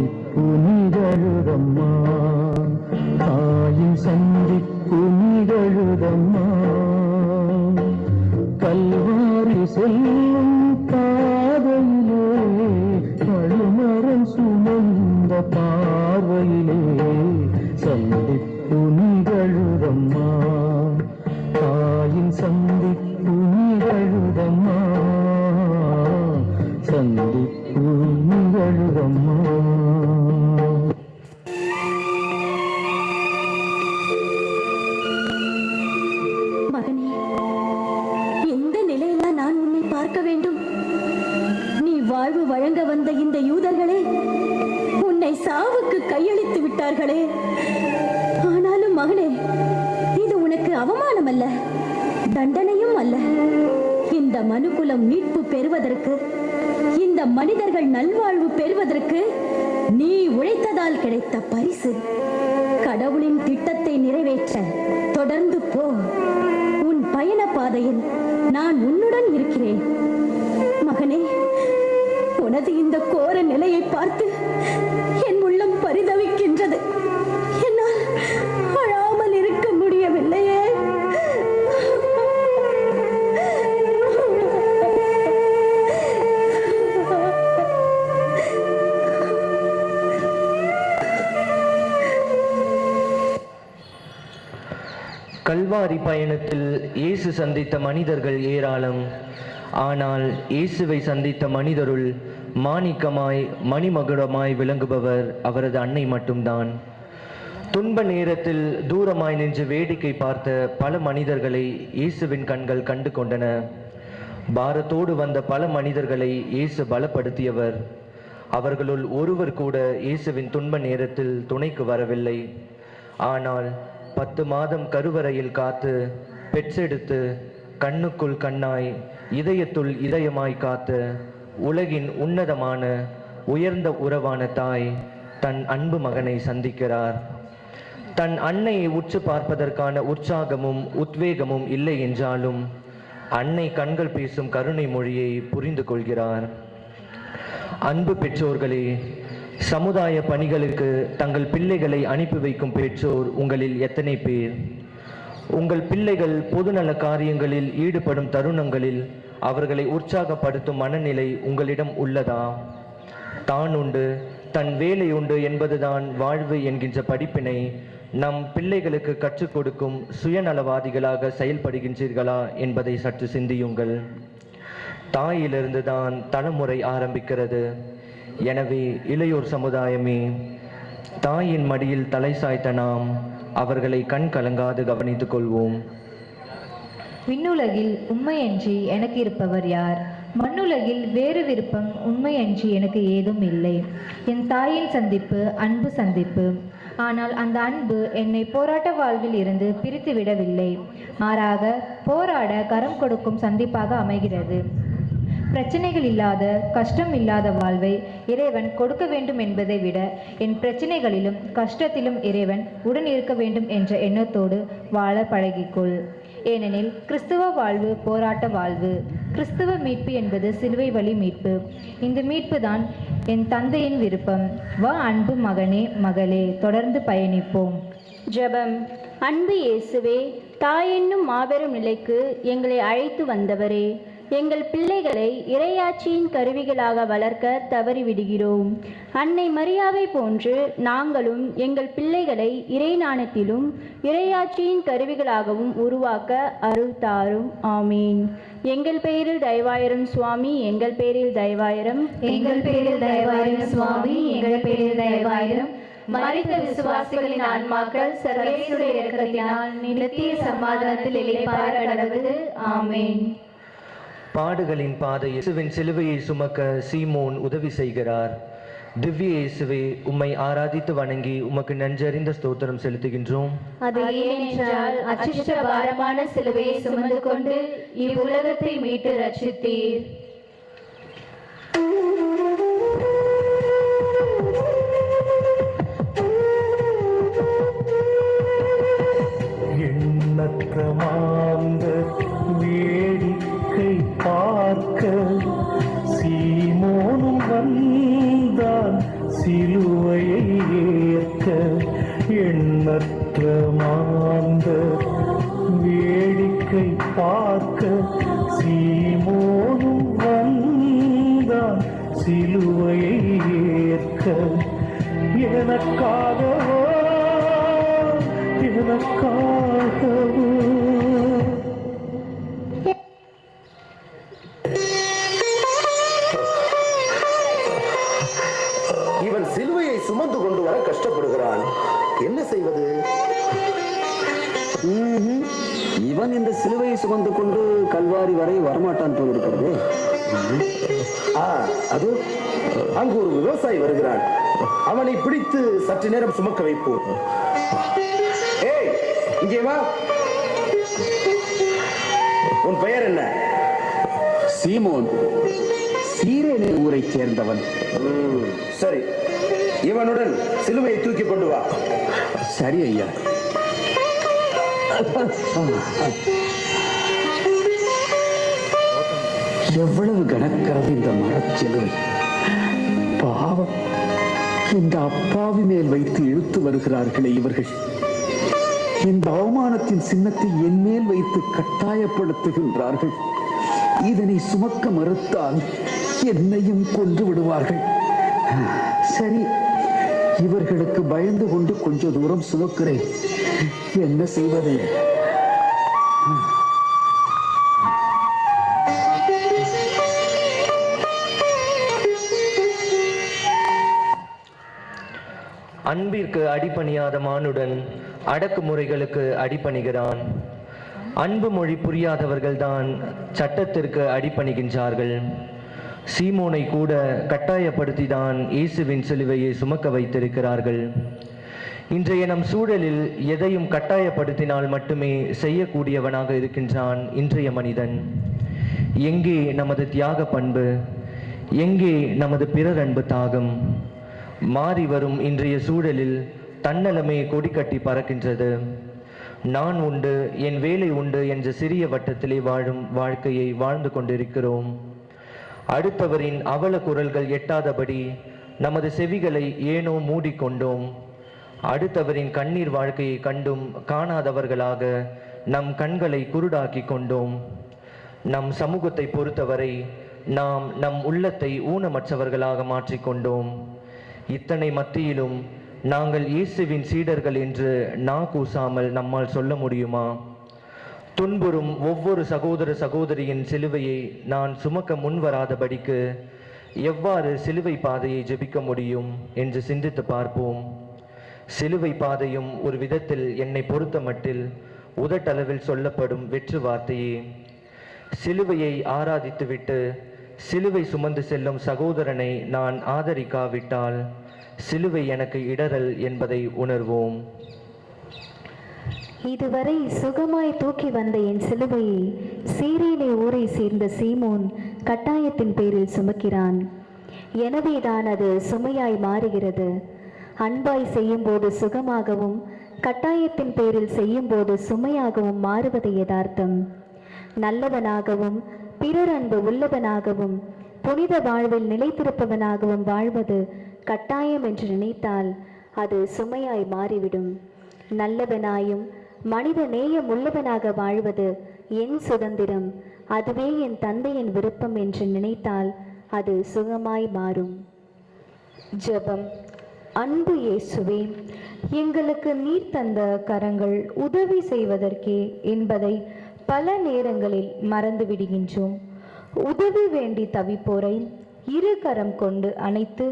சந்திப்பு நிகழுதம்மா, தாயின் சந்திப்பு நிகழுதம்மா. கல்வாரி செல்லும் பாதையிலே, கழுமரம் சுமந்த பார்வையிலே சந்திப்பு நிகழுதம்மா, தாயின் சந்திப்பு நிகழுதம்மா, சந்திப்பு நிகழுதம்மா. மகனே, எந்த நிலையில நான் உன்னை பார்க்க வேண்டும்? நீ வாழ்வு வழங்க வந்த இந்த யூதர்களே உன்னை சாவுக்கு கையளித்து விட்டார்களே. ஆனாலும் மகனே, இது உனக்கு அவமானம் அல்ல, தண்டனையும் அல்ல. இந்த மனுக்குலம் மீட்பு பெறுவதற்கு, இந்த மனிதர்கள் நல்வாழ்வு பெறுவதற்கு நீ உழைத்ததால் கிடைத்த பரிசு. கடவுளின் திட்டத்தை நிறைவேற்ற தொடர்ந்து போ. உன் பயண பாதையில் நான் உன்னுடன் இருக்கிறேன். மகனே, உனது இந்த கோர நிலையை பார்த்து என் உள்ளம் பரிதவிக்கின்றது. என்னால் அழாமல் இருக்க முடியவில்லையே. கல்வாரி பயணத்தில் இயேசு சந்தித்த மனிதர்கள் ஏராளம். ஆனால் இயேசுவை சந்தித்த மனிதருள் மாணிக்கமாய் மணிமகுடமாய் விளங்குபவர் அவரது அன்னை மட்டும்தான். துன்ப நேரத்தில் தூரமாய் நின்று வேடிக்கை பார்த்த பல மனிதர்களை இயேசுவின் கண்கள் கண்டு கொண்டன. பாரத்தோடு வந்த பல மனிதர்களை இயேசு பலப்படுத்தியவர். அவர்களுள் ஒருவர் கூட இயேசுவின் துன்ப நேரத்தில் துணைக்கு வரவில்லை. ஆனால் 10 மாதம் கருவறையில் காத்து பெற்றெடுத்து கண்ணுக்குள் கண்ணாய் இதயத்துள் இதயமாய் காத்த உலகின் உன்னதமான உயர்ந்த உறவான தாய் தன் அன்பு மகனை சந்திக்கிறார். தன் அன்னையை உற்று பார்ப்பதற்கான உற்சாகமும் உத்வேகமும் இல்லை என்றாலும் அன்னை கண்கள் பேசும் கருணை மொழியை புரிந்து கொள்கிறார். அன்பு பெற்றோர்களே, சமுதாய பணிகளுக்கு தங்கள் பிள்ளைகளை அனுப்பி வைக்கும் பெற்றோர் உங்களில் எத்தனை பேர்? உங்கள் பிள்ளைகள் பொதுநல காரியங்களில் ஈடுபடும் தருணங்களில் அவர்களை உற்சாகப்படுத்தும் மனநிலை உங்களிடம் உள்ளதா? தான் உண்டு, தன் வேலை உண்டு என்பதுதான் வாழ்வு என்கின்ற படிப்பினை நம் பிள்ளைகளுக்கு கற்றுக் கொடுக்கும் சுயநலவாதிகளாக செயல்படுகின்றீர்களா என்பதை சற்று சிந்தியுங்கள். தாயிலிருந்து தான் தலைமுறை ஆரம்பிக்கிறது. எனவே இளையோர் சமுதாயமே, தாயின் மடியில் தலை சாய்த்த நாம் அவர்களை கண் கலங்காது கவனித்துக் கொள்வோம். விண்ணுலகில் உண்மையன்றி எனக்கு இருப்பவர் யார்? மண்ணுலகில் வேறு விருப்பம் உண்மையன்றி எனக்கு ஏதும் இல்லை. என் தாயின் சந்திப்பு அன்பு சந்திப்பு. ஆனால் அந்த அன்பு என்னை போராட்ட வாழ்வில் இருந்து பிரித்து விடவில்லை. மாறாக போராட கரம் கொடுக்கும் சந்திப்பாக அமைகிறது. பிரச்சனைகள் இல்லாத, கஷ்டம் இல்லாத வாழ்வை இறைவன் கொடுக்க வேண்டும் என்பதை விட என் பிரச்சனைகளிலும் கஷ்டத்திலும் இறைவன் உடன் இருக்க வேண்டும் என்ற எண்ணத்தோடு வாழ பழகிக்கொள். ஏனெனில் கிறிஸ்துவ வாழ்வு போராட்ட வாழ்வு. கிறிஸ்துவ மீட்பு என்பது சிலுவை வழி மீட்பு. இந்த மீட்பு தான் என் தந்தையின் விருப்பம். வா அன்பு மகனே, மகளே, தொடர்ந்து பயணிப்போம். ஜெபம். அன்பு இயேசுவே, தாயென்னும் மாபெரும் நிலைக்கு எங்களை அழைத்து வந்தவரே, எங்கள் பிள்ளைகளை இறையாட்சியின் கருவிகளாக வளர்க்க தவறிவிடுகிறோம். அன்னை மரியாவை போன்று நாங்களும் எங்கள் பிள்ளைகளை இறைஞானத்திலும் இறையாட்சியின் கருவிகளாகவும் உருவாக்க அருள் தாரும். ஆமீன். எங்கள் பெயரில் தயவாயிரம் சுவாமி, எங்கள் பேரில் தயவாயிரம், எங்கள் பேரில் தயவாயிரம் சுவாமி, எங்கள் பேரில் தயவாயிரம். மரித்த விசுவாசிகளின் ஆன்மாக்கள் சர்வேசுடைய இரக்கத்தினால் நித்திய சமாதானத்தில் இளைப்பாற கடவுது. ஆமீன். பாடுகளின் பாதை இயேசுவின் சிலுவையை சுமக்க சீமோன் உதவி செய்கிறார். திவ்ய இயேசுவே, உம்மை ஆராதித்து வணங்கி உமக்கு நன்றறிந்த ஸ்தோத்திரம் செலுத்துகின்றோம். அது ஏனென்றால் அச்சிஷ்ட பாரமான சிலுவையை சுமந்து கொண்டு இவ்வுலகத்தை மீட்டு ரட்சித்தீர். எண்ணற்ற மாந்தர் வேடிக்கை பார்க்க சீமோனும் வந்தான் சிலுவை சிலுவையை ஏற்க எண்ணற்ற மாந்தர் வேடிக்கை பார்க்க சீமோனும் வந்தான் சிலுவையை ஏற்க. எனக்காகவோ எனக்காகவோ இவன் சிலுவையை சுமந்து கொண்டு வர கஷ்டப்படுகிறான். என்ன செய்வது? இவன் இந்த சிலுவையை சுமந்து கொண்டு கல்வாரி வரை வரமாட்டான் போல் இருக்கிறது. அது அங்கு ஒரு விவசாயி வருகிறான். அவனை பிடித்து சற்று நேரம் சுமக்க வைப்போம். ஏய், இங்கே வா. உன் பெயர் என்ன? சீமோன், சீரேனே ஊரைச் சேர்ந்தவன். சரி, இவனுடன் சிலுவையை தூக்கி கொண்டு வா. சரி ஐயா. எவ்வளவு கனக்கிறது இந்த மரச்சிலுவை! பாவம், இந்த அப்பாவி மேல் வைத்து இழுத்து வருகிறார்களே இவர்கள். இந்த அவமானத்தின் சின்னத்தை என் மேல் வைத்து கட்டாயப்படுத்துகின்றார்கள். இதனை சுமக்க மறுத்தால் என்னையும் கொன்று விடுவார்கள். சரி, இவர்களுக்கு பயந்து கொண்டு கொஞ்ச தூரம் சுமக்கிறேன். என்ன செய்வது? அன்பிற்கு அடிபணியாத மானுடன் அடக்குமுறைகளுக்கு அடிபணிகிறான். அன்பு மொழி புரியாதவர்கள்தான் சட்டத்திற்கு அடிபணிகின்றார்கள். சீமோனை கூட கட்டாயப்படுத்திதான் இயேசுவின் சிலுவையை சுமக்க வைத்திருக்கிறார்கள். இன்றைய நம் சூழலில் எதையும் கட்டாயப்படுத்தினால் மட்டுமே செய்யக்கூடியவனாக இருக்கின்றான் இன்றைய மனிதன். எங்கே நமது தியாக பண்பு? எங்கே நமது பிறர் அன்பு தாகம்? மாறி வரும் இன்றைய சூழலில் தன்னலமே கொடி கட்டி பறக்கின்றது. நான் உண்டு, என் வேலை உண்டு என்ற சிறிய வட்டத்திலே வாழும் வாழ்க்கையை வாழ்ந்து கொண்டிருக்கிறோம். அடுத்தவரின் அவல குரல்கள் எட்டாதபடி நமது செவிகளை ஏனோ மூடிக்கொண்டோம். அடுத்தவரின் கண்ணீர் வாழ்க்கையை கண்டும் காணாதவர்களாக நம் கண்களை குருடாக்கி கொண்டோம். நம் சமூகத்தை பொறுத்தவரை நாம் நம் உள்ளத்தை ஊனமற்றவர்களாக மாற்றிக்கொண்டோம். இத்தனை மத்தியிலும் நாங்கள் இயேசுவின் சீடர்கள் என்று கூசாமல் நம்மால் சொல்ல முடியுமா? துன்புறும் ஒவ்வொரு சகோதர சகோதரியின் சிலுவையை நான் சுமக்க முன்வராதபடிக்கு எவ்வாறு சிலுவை பாதையை ஜெபிக்க முடியும் என்று சிந்தித்து பார்ப்போம். சிலுவை பாதையும் ஒரு விதத்தில் என்னை பொறுத்த மட்டில் உதட்டளவில் சொல்லப்படும் வெற்று வார்த்தையே. சிலுவையை ஆராதித்துவிட்டு சிலுவை சுமந்து செல்லும் சகோதரனை நான் ஆதரிக்காவிட்டால் சிலுவை எனக்கு இடரல் என்பதை உணர்வோம். இதுவரை சுகமாய் தூக்கி வந்த என் சிலுவையை சீரேனே ஊரை சேர்ந்த சீமோன் கட்டாயத்தின் பேரில் சுமக்கிறான். எனவேதான் அது சுமையாய் மாறுகிறது. அன்பாய் செய்யும் போது சுகமாகவும் கட்டாயத்தின் பேரில் செய்யும் போது சுமையாகவும் மாறுவது யதார்த்தம். நல்லவனாகவும் பிறர் அன்பு உள்ளவனாகவும் புனித வாழ்வில் நிலைத்திருப்பவனாகவும் வாழ்வது கட்டாயம் என்று நினைத்தால் அது சுமையாய் மாறிவிடும். நல்லவனாயும் மனித நேயம் உள்ளவனாக வாழ்வது என் சுதந்திரம், அதுவே என் தந்தையின் விருப்பம் என்று நினைத்தால் அது சுகமாய் மாறும். ஜெபம். அன்பு இயேசுவே, எங்களுக்கு நீர் தந்த கரங்கள் உதவி செய்வதற்கே என்பதை பல நேரங்களில் மறந்து விடுகின்றோம். உதவி வேண்டி தவிப்போரை இரு கரம் கொண்டு அணைத்து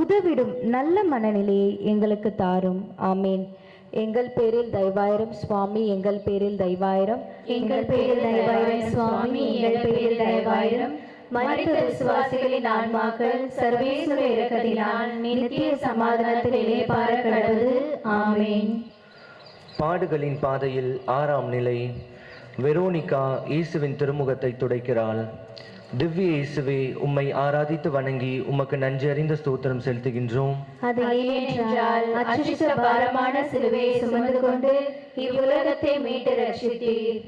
உதவிடும் நல்ல மனநிலையை எங்களுக்கு தாரும். ஆமேன். எங்கள் பேரில் தயவாயிரம் சுவாமி, எங்கள் பேரில் தயவாயிரம், எங்கள் பேரில் தயவாயிரம் சுவாமி, எங்கள் பேரில் தயவாயிரம். மரித்த விசுவாசிகளின் ஆன்மாக்கள் சர்வேஸ்வர இரக்கத்தினால் நித்திய சமாதானத்தில் இளைப்பாற கடவுது. ஆமேன். பாடுகளின் பாதையில் 6ஆம் நிலை. வெரோனிகா இயேசுவின் திருமுகத்தை துடைக்கிறாள். திவ்ய இயேசுவே, உம்மை ஆராதித்து வணங்கி உமக்கு நன்றி அறிந்த ஸ்தோத்திரம் செலுத்துகின்றோம். அது ஏனென்றால் அச்சிஷ்ட பாரமான சிலுவையை சுமந்து கொண்டு இவ்வுலகத்தை மீட்டு ரட்சித்தீர்.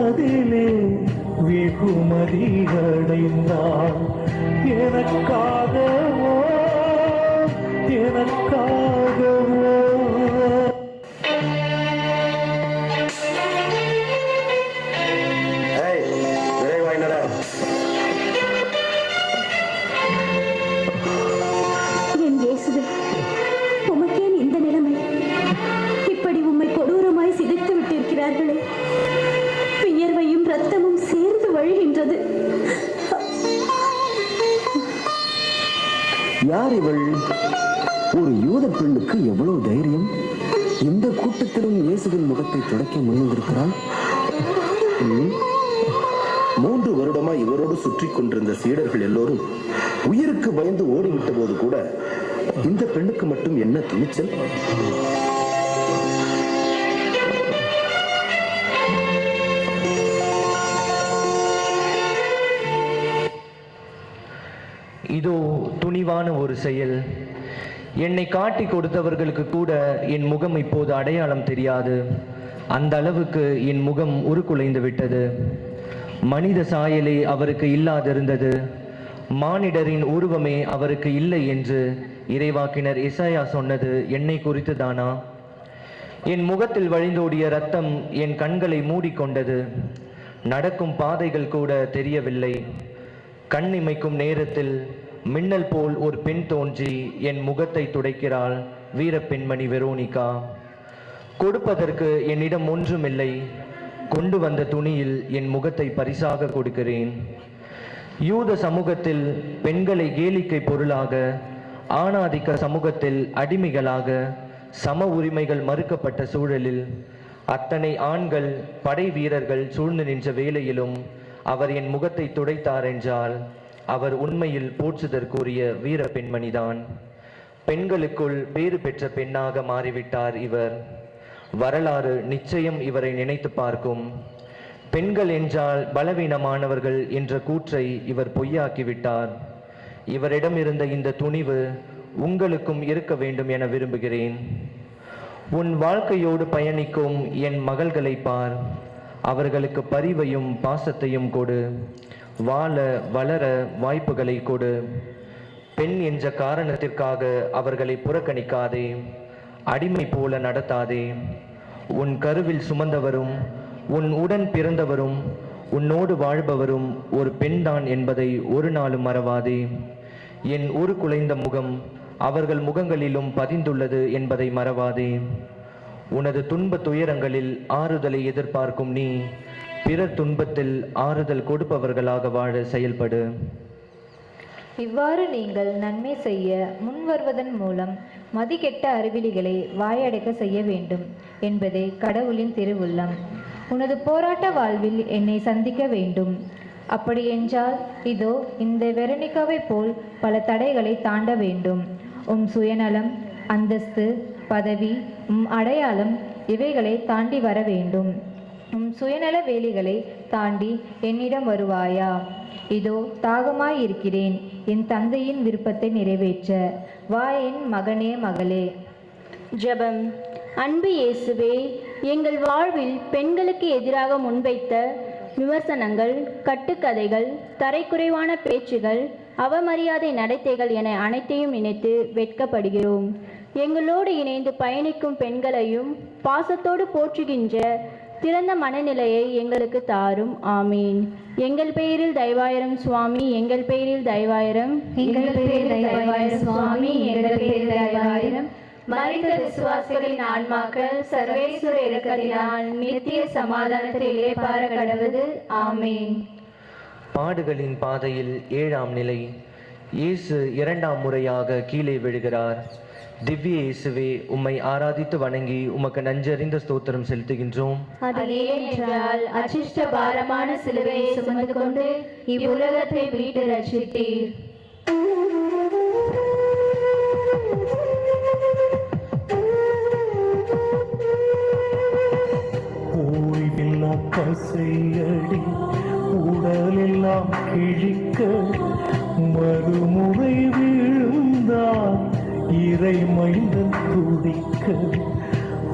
அதிலே வெகுமதி அடைந்தார். எனக்காகவோ எனக்காகவோ என் இயேசுவே, உமக்கேன் இந்த நிலைமை? இப்படி உம்மை கொடூரமாய் சிதைத்து விட்டிருக்கிறார்களே. வியர்வையும் ரத்தமும் சேர்ந்து வழிகின்றது. யார் இவள்? ஒரு யூத பெண்ணுக்கு எவ்வளவு தைரியம்! இந்த கூட்டத்திலும் இயேசுவின் முகத்தை துடைக்க முன்வந்திருக்கிறாள். 3 வருடமாய் இவரோடு சுற்றி கொண்டிருந்த சீடர்கள் எல்லோரும் உயிருக்கு பயந்து ஓடிவிட்ட போது கூட இந்த பெண்ணுக்கு மட்டும் என்ன துணிச்சல்! இதோ துணிவான ஒரு செயல். என்னை காட்டி கொடுத்தவர்களுக்கு கூட என் முகம் இப்போது அடையாளம் தெரியாது. அந்த அளவுக்கு என் முகம் உருக்குலைந்து விட்டது. மனித சாயலே அவருக்கு இல்லாதிருந்தது. மானிடரின் உருவமே அவருக்கு இல்லை என்று இறைவாக்கினர் எசாயா சொன்னது என்னை குறித்து தானா? என் முகத்தில் வழிந்தோடிய ரத்தம் என் கண்களை மூடிக்கொண்டது. நடக்கும் பாதைகள் கூட தெரியவில்லை. கண் இமைக்கும் நேரத்தில் மின்னல் போல் ஒரு பெண் தோன்றி என் முகத்தை துடைக்கிறாள். வீர பெண்மணி வெரோனிகா. கொடுப்பதற்கு என்னிடம் ஒன்றுமில்லை. கொண்டு வந்த துணியில் என் முகத்தை பரிசாக கொடுக்கிறேன். யூத சமூகத்தில் பெண்களை கேளிக்கை பொருளாக, ஆணாதிக்க சமூகத்தில் அடிமைகளாக, சம உரிமைகள் மறுக்கப்பட்ட சூழலில் அத்தனை ஆண்கள் படை வீரர்கள் சூழ்ந்து நின்ற வேளையிலும் அவர் என் முகத்தை துடைத்தார் என்றால் அவர் உண்மையில் போற்றுதற்குரிய வீர பெண்மணிதான். பெண்களுக்குள் பேறு பெற்ற பெண்ணாக மாறிவிட்டார் இவர். வரலாறு நிச்சயம் இவரை நினைத்து பார்க்கும். பெண்கள் என்றால் பலவீனமானவர்கள் என்ற கூற்றை இவர் பொய்யாக்கிவிட்டார். இவரிடம் இருந்த இந்த துணிவு உங்களுக்கும் இருக்க வேண்டும் என விரும்புகிறேன். உன் வாழ்க்கையோடு பயணிக்கும் என் மகள்களை பார். அவர்களுக்கு பரிவையும் பாசத்தையும் கொடு. வாழ வளர வாய்ப்புகளை கொடு. பெண் என்ற காரணத்திற்காக அவர்களை புறக்கணிக்காதே. அடிமை போல நடத்தாதே. உன் கருவில் சுமந்தவரும் உன் உடன் பிறந்தவரும் உன்னோடு வாழ்பவரும் ஒரு பெண்தான் என்பதை ஒரு நாளும் மறவாதே. என் உருக்குலைந்த முகம் அவர்கள் முகங்களிலும் பதிந்துள்ளது என்பதை மறவாதே. உனது துன்ப துயரங்களில் ஆறுதலை எதிர்பார்க்கும் நீ பிறர் துன்பத்தில் ஆறுதல் கொடுப்பவர்களாக வாழ செயல்படு. இவ்வாறு நீங்கள் நன்மை செய்ய முன்வருவதன் மூலம் மதிகெட்ட அறிவிலிகளை வாயடைக்க செய்ய வேண்டும் என்பதே கடவுளின் திருவுள்ளம். உனது போராட்ட வாழ்வில் என்னை சந்திக்க வேண்டும். அப்படியென்றால் இதோ இந்த வெரோனிகாவை போல் பல தடைகளை தாண்ட வேண்டும். உம் சுயநலம், அந்தஸ்து, பதவி, உம் அடையாளம் இவைகளை தாண்டி வர வேண்டும். உம் சுயநல வேலிகளை தாண்டி என்னிடம் வருவாயா? இதோ தாகமாயிருக்கிறேன் என் தந்தையின் விருப்பத்தை நிறைவேற்ற. வா என் மகனே மகளே. ஜெபம். அன்பு இயேசுவே, எங்கள் வாழ்வில் பெண்களுக்கு எதிராக முன்வைத்த விமர்சனங்கள், கட்டுக்கதைகள், தரைக்குறைவான பேச்சுகள், அவமரியாதை நடத்தைகள் என அனைத்தையும் நினைத்து வெட்கப்படுகிறோம். எங்களோடு இணைந்து பயணிக்கும் பெண்களையும் பாசத்தோடு போற்றுகின்ற திறந்த மனநிலையை எங்களுக்கு தாரும். ஆமீன். எங்கள் பெயரில் தயவாயிரம் சுவாமி, எங்கள் பெயரில் தயவாயிரம், எங்கள் பெயரில் தயவாயிரம் சுவாமி, எங்கள் பெயரில் தயவாயிரம். மரித்த விசுவாசிகளின் ஆன்மாக்கள் சர்வேஸ்வர இரக்கத்தினால் நித்திய சமாதானத்தில் இளைப்பாற கடவுது. ஆமீன். பாடுகளின் பாதையில் 7ஆம் நிலை. இயேசு 2ஆம் முறையாக கீழே விழுகிறார். திவ்ய இயேசுவே, உம்மை ஆராதித்து வணங்கி உமக்கு நன்றறிந்த ஸ்தோத்திரம் செலுத்துகின்றோம். அது ஏனென்றால் அச்சிஷ்ட பாரமான சிலுவையை சுமந்து கொண்டு இவ்வுலகத்தை மீட்டு ரட்சித்தீர். ஓய்வில்லா பசையடி உடலெல்லாம் கிழிக்க மறுமுறை விழுந்தார் இறை மைந்தன் துடிக்க.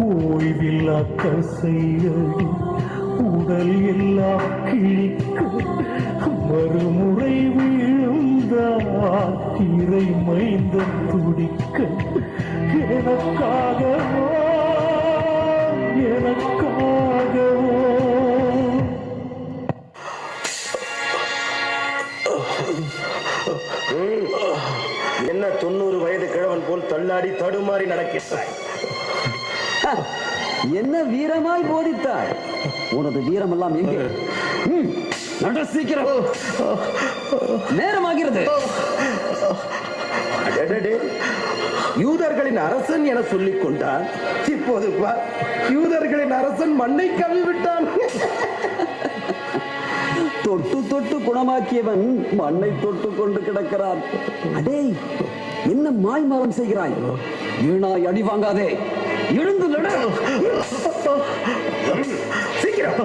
ஓய்வில்லா கசையடி உடல் எல்லாம் கிழிக்க மறுமுறை விழுந்தால் இறை மைந்தன் துடிக்க எனக்காகவோ எனக்காகவோ என்ன 90 வயது கிழவன் போல் தள்ளாடி தடுமாறி நடக்கிறாய்? என்ன வீரமாய் போதித்தாய்? உனது வீரமெல்லாம் எங்கே? நட சீக்கிரம், நேரமாகிறது. யூதர்களின் அரசன் என சொல்லிக் கொண்டான். இப்போது யூதர்களின் அரசன் மண்ணை கவி விட்டான். தொட்டு தொட்டு குணமாக்கியவன் மண்ணை தொட்டு கொண்டு கிடக்கிறான். அடே, என்ன மாய்மாலம் செய்கிறாய்? வீணாய் அடி வாங்காதே, எழுந்து நட. சீக்கிரம்.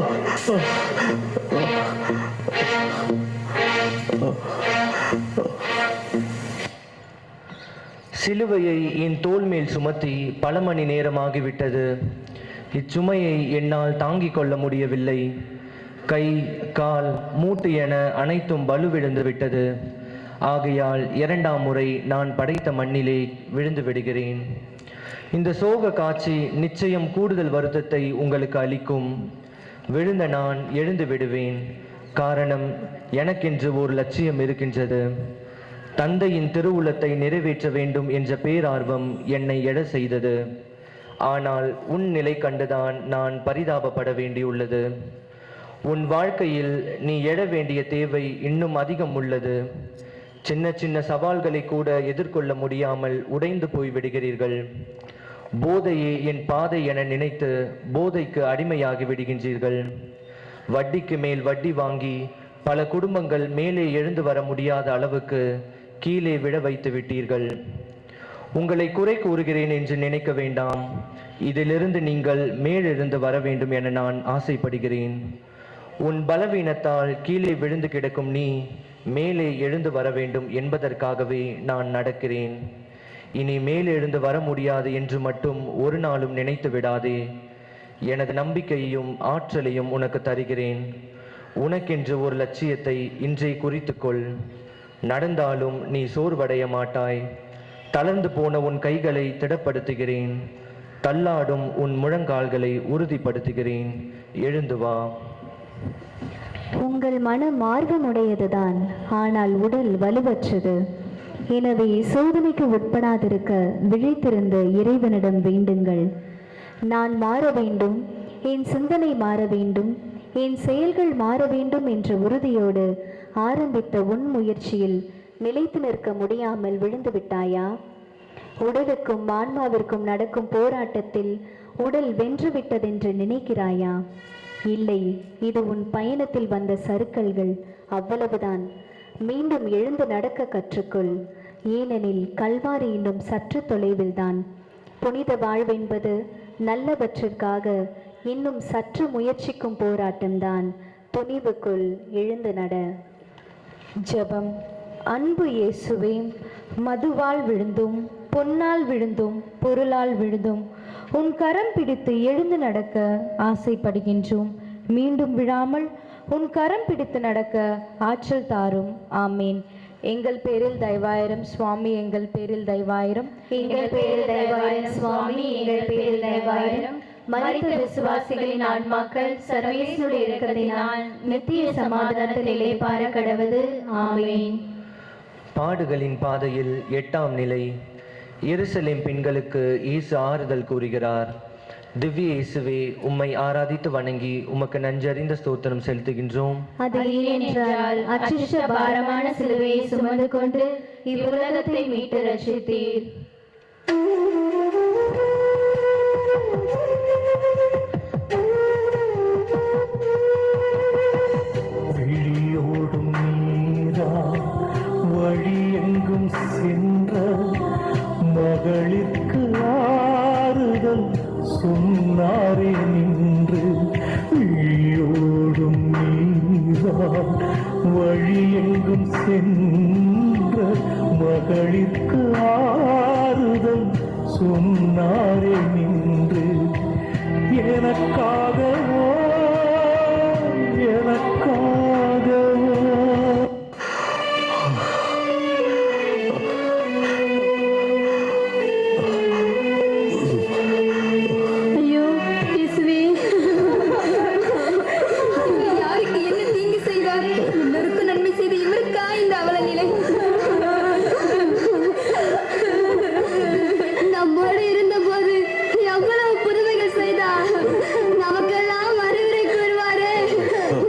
சிலுவையை என் தோள் மேல் சுமத்தி பல மணி நேரமாகிவிட்டது. இச்சுமையை என்னால் தாங்கிக் கொள்ள முடியவில்லை. கை, கால், மூட்டு என அனைத்தும் வலுவிழந்து விட்டது. ஆகையால் 2ஆம் முறை நான் படைத்த மண்ணிலே விழுந்து விடுகிறேன். இந்த சோக காட்சி நிச்சயம் கூடுதல் வருத்தத்தை உங்களுக்கு அளிக்கும். விழுந்த நான் எழுந்து விடுவேன். காரணம், எனக்கென்று ஒரு லட்சியம் இருக்கின்றது. தந்தையின் திருவுளத்தை நிறைவேற்ற வேண்டும் என்ற பேரார்வம் என்னை எழ செய்தது. ஆனால் உன் நிலை கண்டுதான் நான் பரிதாபப்பட வேண்டியுள்ளது. உன் வாழ்க்கையில் நீ எழ வேண்டிய தேவை இன்னும் அதிகம் உள்ளது. சின்ன சின்ன சவால்களை கூட எதிர்கொள்ள முடியாமல் உடைந்து போய் விடுகிறீர்கள். போதையே என் பாதை என நினைத்து போதைக்கு அடிமையாகி விடுகின்றீர்கள். வட்டிக்கு மேல் வட்டி வாங்கி பல குடும்பங்கள் மேலே எழுந்து வர முடியாத அளவுக்கு கீழே விழ வைத்து விட்டீர்கள். உங்களை குறை கூறுகிறேன் என்று நினைக்க வேண்டாம். இதிலிருந்து நீங்கள் மேலெழுந்து வர வேண்டும் என நான் ஆசைப்படுகிறேன். உன் பலவீனத்தால் கீழே விழுந்து கிடக்கும் நீ மேலே எழுந்து வர வேண்டும் என்பதற்காகவே நான் நடக்கிறேன். இனி மேலெழுந்து வர முடியாது என்று மட்டும் ஒரு நாளும் நினைத்து விடாதே. எனது நம்பிக்கையையும் ஆற்றலையும் உனக்கு தருகிறேன். உனக்கென்று ஒரு லட்சியத்தை இன்றே குறித்துக்கொள். நடந்தாலும் நீ சோர்வடைய மாட்டாய். தளர்ந்து போன உன் கைகளை திடப்படுத்துகிறேன். தள்ளாடும் உன் முழங்கால்களை உறுதிப்படுத்துகிறேன். எழுந்து வா. உங்கள் மனம் ஆர்வமுடையதுதான், ஆனால் உடல் வலுவற்றது. எனவே சோதனைக்கு உட்படாதிருக்க விழித்திருந்து இறைவனிடம் வேண்டுங்கள். நான் மாற வேண்டும், என் சிந்தனை மாற வேண்டும், என் செயல்கள் மாற வேண்டும் என்ற உறுதியோடு ஆரம்பித்த உன் முயற்சியில் நிலைத்து நிற்க முடியாமல் விழுந்து விட்டாயா? உடலுக்கும் ஆன்மாவிற்கும் நடக்கும் போராட்டத்தில் உடல் வென்றுவிட்டதென்று நினைக்கிறாயா? இல்லை, இது உன் பயணத்தில் வந்த சறுக்கல்கள், அவ்வளவுதான். மீண்டும் எழுந்து நடக்க கற்றுக்கொள். ஏனெனில் கல்வாரி இன்னும் சற்று தொலைவில்தான். புனித வாழ்வென்பது நல்லவற்றிற்காக இன்னும் சற்று முயற்சிக்கும் போராட்டம்தான். துணிவுக்குள் எழுந்து நட. ஜெபம். அன்பு இயேசுவே, மதுவால் விழுந்தும் பொன்னால் விழுந்தும் பொருளால் விழுந்தும் உன் கரம் பிடித்து எழுந்து நடக்க ஆசைப்படுகின்றோம். மீண்டும் விழாமல் உன் கரம் பிடித்து நடக்க ஆற்றல் தாரும். ஆமீன். எங்கள் பேரில் தயவாயிரம் சுவாமி, எங்கள் பேரில் தயவாயிரம். எங்கள் பேரில் தயவாயிரம் சுவாமி, எங்கள் பேரில் தயவாயிரம். மரித்த விசுவாசிகளின் ஆன்மாக்கள் சர்வேசுடைய இரக்கத்தினால் நித்திய சமாதானத்தில் இளைப்பாற கடவது. ஆமீன். பாடுகளின் பாதையில் 8ஆம் நிலை. எருசலேம் பெண்களுக்கு இயேசு ஆறுதல் கூறுகிறார். திவ்ய இயேசுவே, உம்மை ஆராதித்து வணங்கி உமக்கு நன்றறிந்த ஸ்தோத்திரம் செலுத்துகின்றோம். அது ஏனென்றால் அச்சிஷ்ட பாரமான சிலுவையை சுமந்து கொண்டு இவ்வுலகத்தை மீட்டு ரட்சித்தீர். விழியோடும் நீரா வழி எங்கும் சென்ற மகளிற்கு ஆறுதல் சொன்னாரே நின்று. விழியோடும் நீரா வழி எங்கும் சென்ற மகளிற்கு ஆறுதல் சொன்னாரே நின்று. எனக்காகவோ எனக்காகவோ. ஐயோ இயேசுவே, யாருக்கு என்ன தீங்கு செய்தாரே? இன்னொருக்கு நன்மை செய்த இவருக்கா இந்த அவல நிலை? நம்மோடு இருந்தபோது எவ்வளவு புதுமைகள் செய்தார். நமக்கெல்லாம் அறிவுரை கூறுவாரே.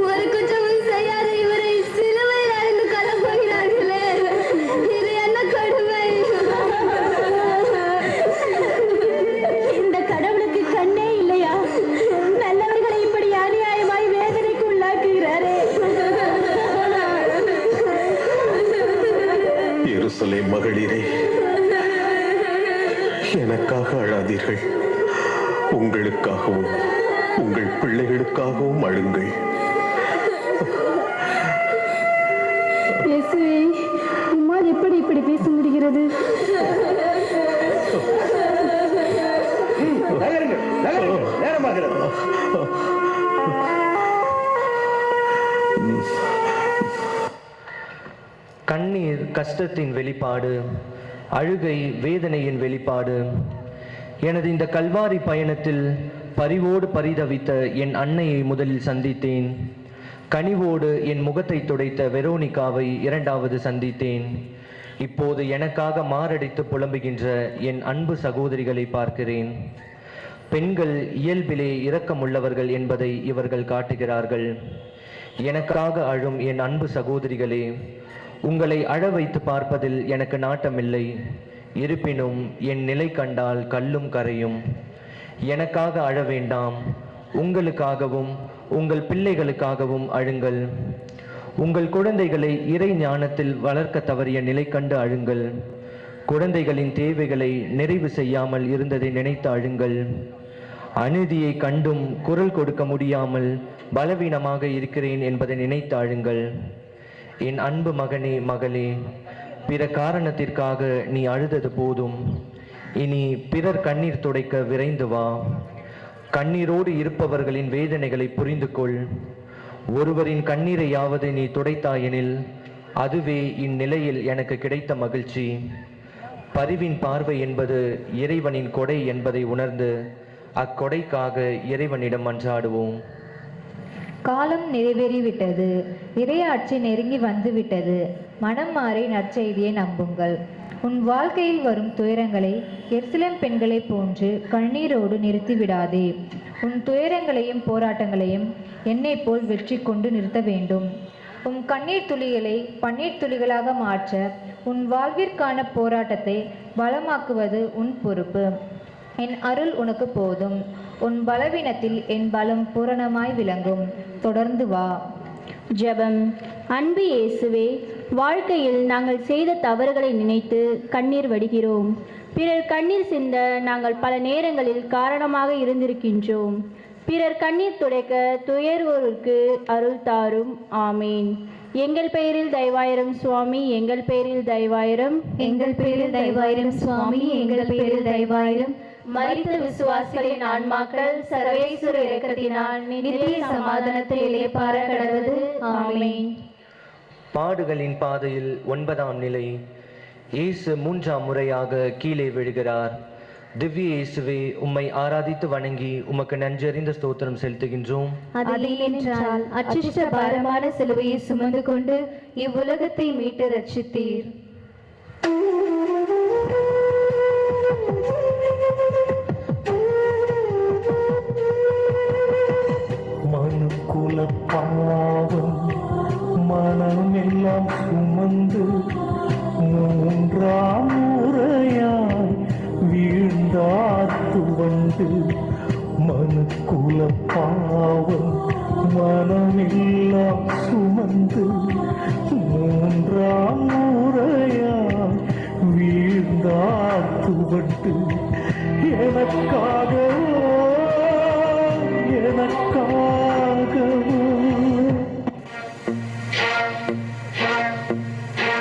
ஒரு குற்றமும் செய்யாத இவரை சிலுவையில் அறைந்து கொல்லப் போகிறார்களே. இது என்ன கொடுமை! இந்த கடவுளுக்கு கண்ணே இல்லையா? நல்லவர்களை இப்படி அநியாயமாய் வேதனைக்கு உள்ளாக்குகிறாரே. எருசலேம் மகளிரே, எனக்காக அழாதீர்கள், உங்களுக்காகவும் உங்கள் பிள்ளைகளுக்காகவும் அழுங்கள். இயேசுவே, உம்மால் எப்படி இப்படி பேச முடிகிறது? நகருங்கள், நகருங்கள், நேரமாகிறது. கண்ணீர் கஷ்டத்தின் வெளிப்பாடு, அழுகை வேதனையின் வெளிப்பாடு. எனது இந்த கல்வாரி பயணத்தில் பரிவோடு பரிதவித்த என் அன்னையை முதலில் சந்தித்தேன். கனிவோடு என் முகத்தை துடைத்த வெரோனிகாவை இரண்டாவது சந்தித்தேன். இப்போது எனக்காக மாரடித்து புலம்புகின்ற என் அன்பு சகோதரிகளை பார்க்கிறேன். பெண்கள் இயல்பிலே இரக்கமுள்ளவர்கள் என்பதை இவர்கள் காட்டுகிறார்கள். எனக்காக அழும் என் அன்பு சகோதரிகளே, உங்களை அழ வைத்து பார்ப்பதில் எனக்கு நாட்டமில்லை. இருப்பினும் என் நிலை கண்டால் கல்லும் கரையும். எனக்காக அழ வேண்டாம், உங்களுக்காகவும் உங்கள் பிள்ளைகளுக்காகவும் அழுங்கள். உங்கள் குழந்தைகளை இறை ஞானத்தில் வளர்க்க தவறிய நிலை கண்டு அழுங்கள். குழந்தைகளின் தேவைகளை நிறைவு செய்யாமல் இருந்ததை நினைத்து அழுங்கள். அநீதியை கண்டும் குரல் கொடுக்க முடியாமல் பலவீனமாக இருக்கிறேன் என்பதை நினைத்து அழுங்கள். என் அன்பு மகனே மகளே, பிற காரணத்திற்காக நீ அழுதது போதும். இனி பிறர் கண்ணீர் துடைக்க விரைந்து வா. கண்ணீரோடு இருப்பவர்களின் வேதனைகளை புரிந்து கொள். ஒருவரின் கண்ணீரையாவது நீ துடைத்தாயெனில் அதுவே இந்நிலையில் எனக்கு கிடைத்த மகிழ்ச்சி. பரிவின் பார்வை என்பது இறைவனின் கொடை என்பதை உணர்ந்து அக்கொடைக்காக இறைவனிடம் மன்றாடுவோம். காலம் நிறைவேறிவிட்டது, இறையாட்சி நெருங்கி வந்துவிட்டது. மனம் மாறி நற்செய்தியை நம்புங்கள். உன் வாழ்க்கையில் வரும் துயரங்களை எருசலேம் பெண்களைப் போன்று கண்ணீரோடு நிறுத்திவிடாதே. உன் துயரங்களையும் போராட்டங்களையும் என்னை போல் வெற்றி கொண்டு நிறுத்த வேண்டும். உன் கண்ணீர் துளிகளை பன்னீர் துளிகளாக மாற்ற உன் வாழ்விற்கான போராட்டத்தை பலமாக்குவது உன் பொறுப்பு. என் அருள் உனக்கு போதும். உன் பலவீனத்தில் என் பலம் பூரணமாய் விளங்கும். தொடர்ந்து வா. ஜெபம். அன்பு இயேசுவே, வாழ்க்கையில் நாங்கள் செய்த தவறுகளை நினைத்து கண்ணீர் வடிகிறோம். பிறர் கண்ணீர் சிந்த நாங்கள் பல நேரங்களில் காரணமாக இருந்திருக்கின்றோம். பிறர் கண்ணீர் துடைக்க துயர்வோருக்கு அருள் தாரும். ஆமீன். எங்கள் பெயரில் தயவாயிரம் சுவாமி, எங்கள் பெயரில் தயவாயிரம், எங்கள் பெயரில் தயவாயிரம் சுவாமி, எங்கள் பெயரில் தயவாயிரம். மரித்த விசுவாசிகளின் ஆன்மாக்கள் சர்வேஸ்வர இரக்கத்தினால் நித்திய சமாதானத்தை இளைப்பாற கடவது. ஆமீன். பாடுகளின் பாதையில் 9ஆம் நிலை. இயேசு 3ஆம் முறையாக கீழே விழுகிறார். திவ்ய இயேசுவே, உம்மை ஆராதித்து வணங்கி உமக்கு நன்றறிந்த ஸ்தோத்திரம் செலுத்துகின்றோம். அதிலென்றால் அச்சிஷ்ட பாரமான சிலுவையை சுமந்து கொண்டு இவ்வுலகத்தை மீட்டு ரட்சித்தீர். மனுக்குல பாவம் மனமெல்லாம் சுமந்து 3ஆம் முறையாய் வீழ்ந்தார் துவண்டு. மனுக்குல பாவம் மனமெல்லாம் சுமந்து 3ஆம் முறையாய் வீழ்ந்தார் துவண்டு. எனக்காகவோ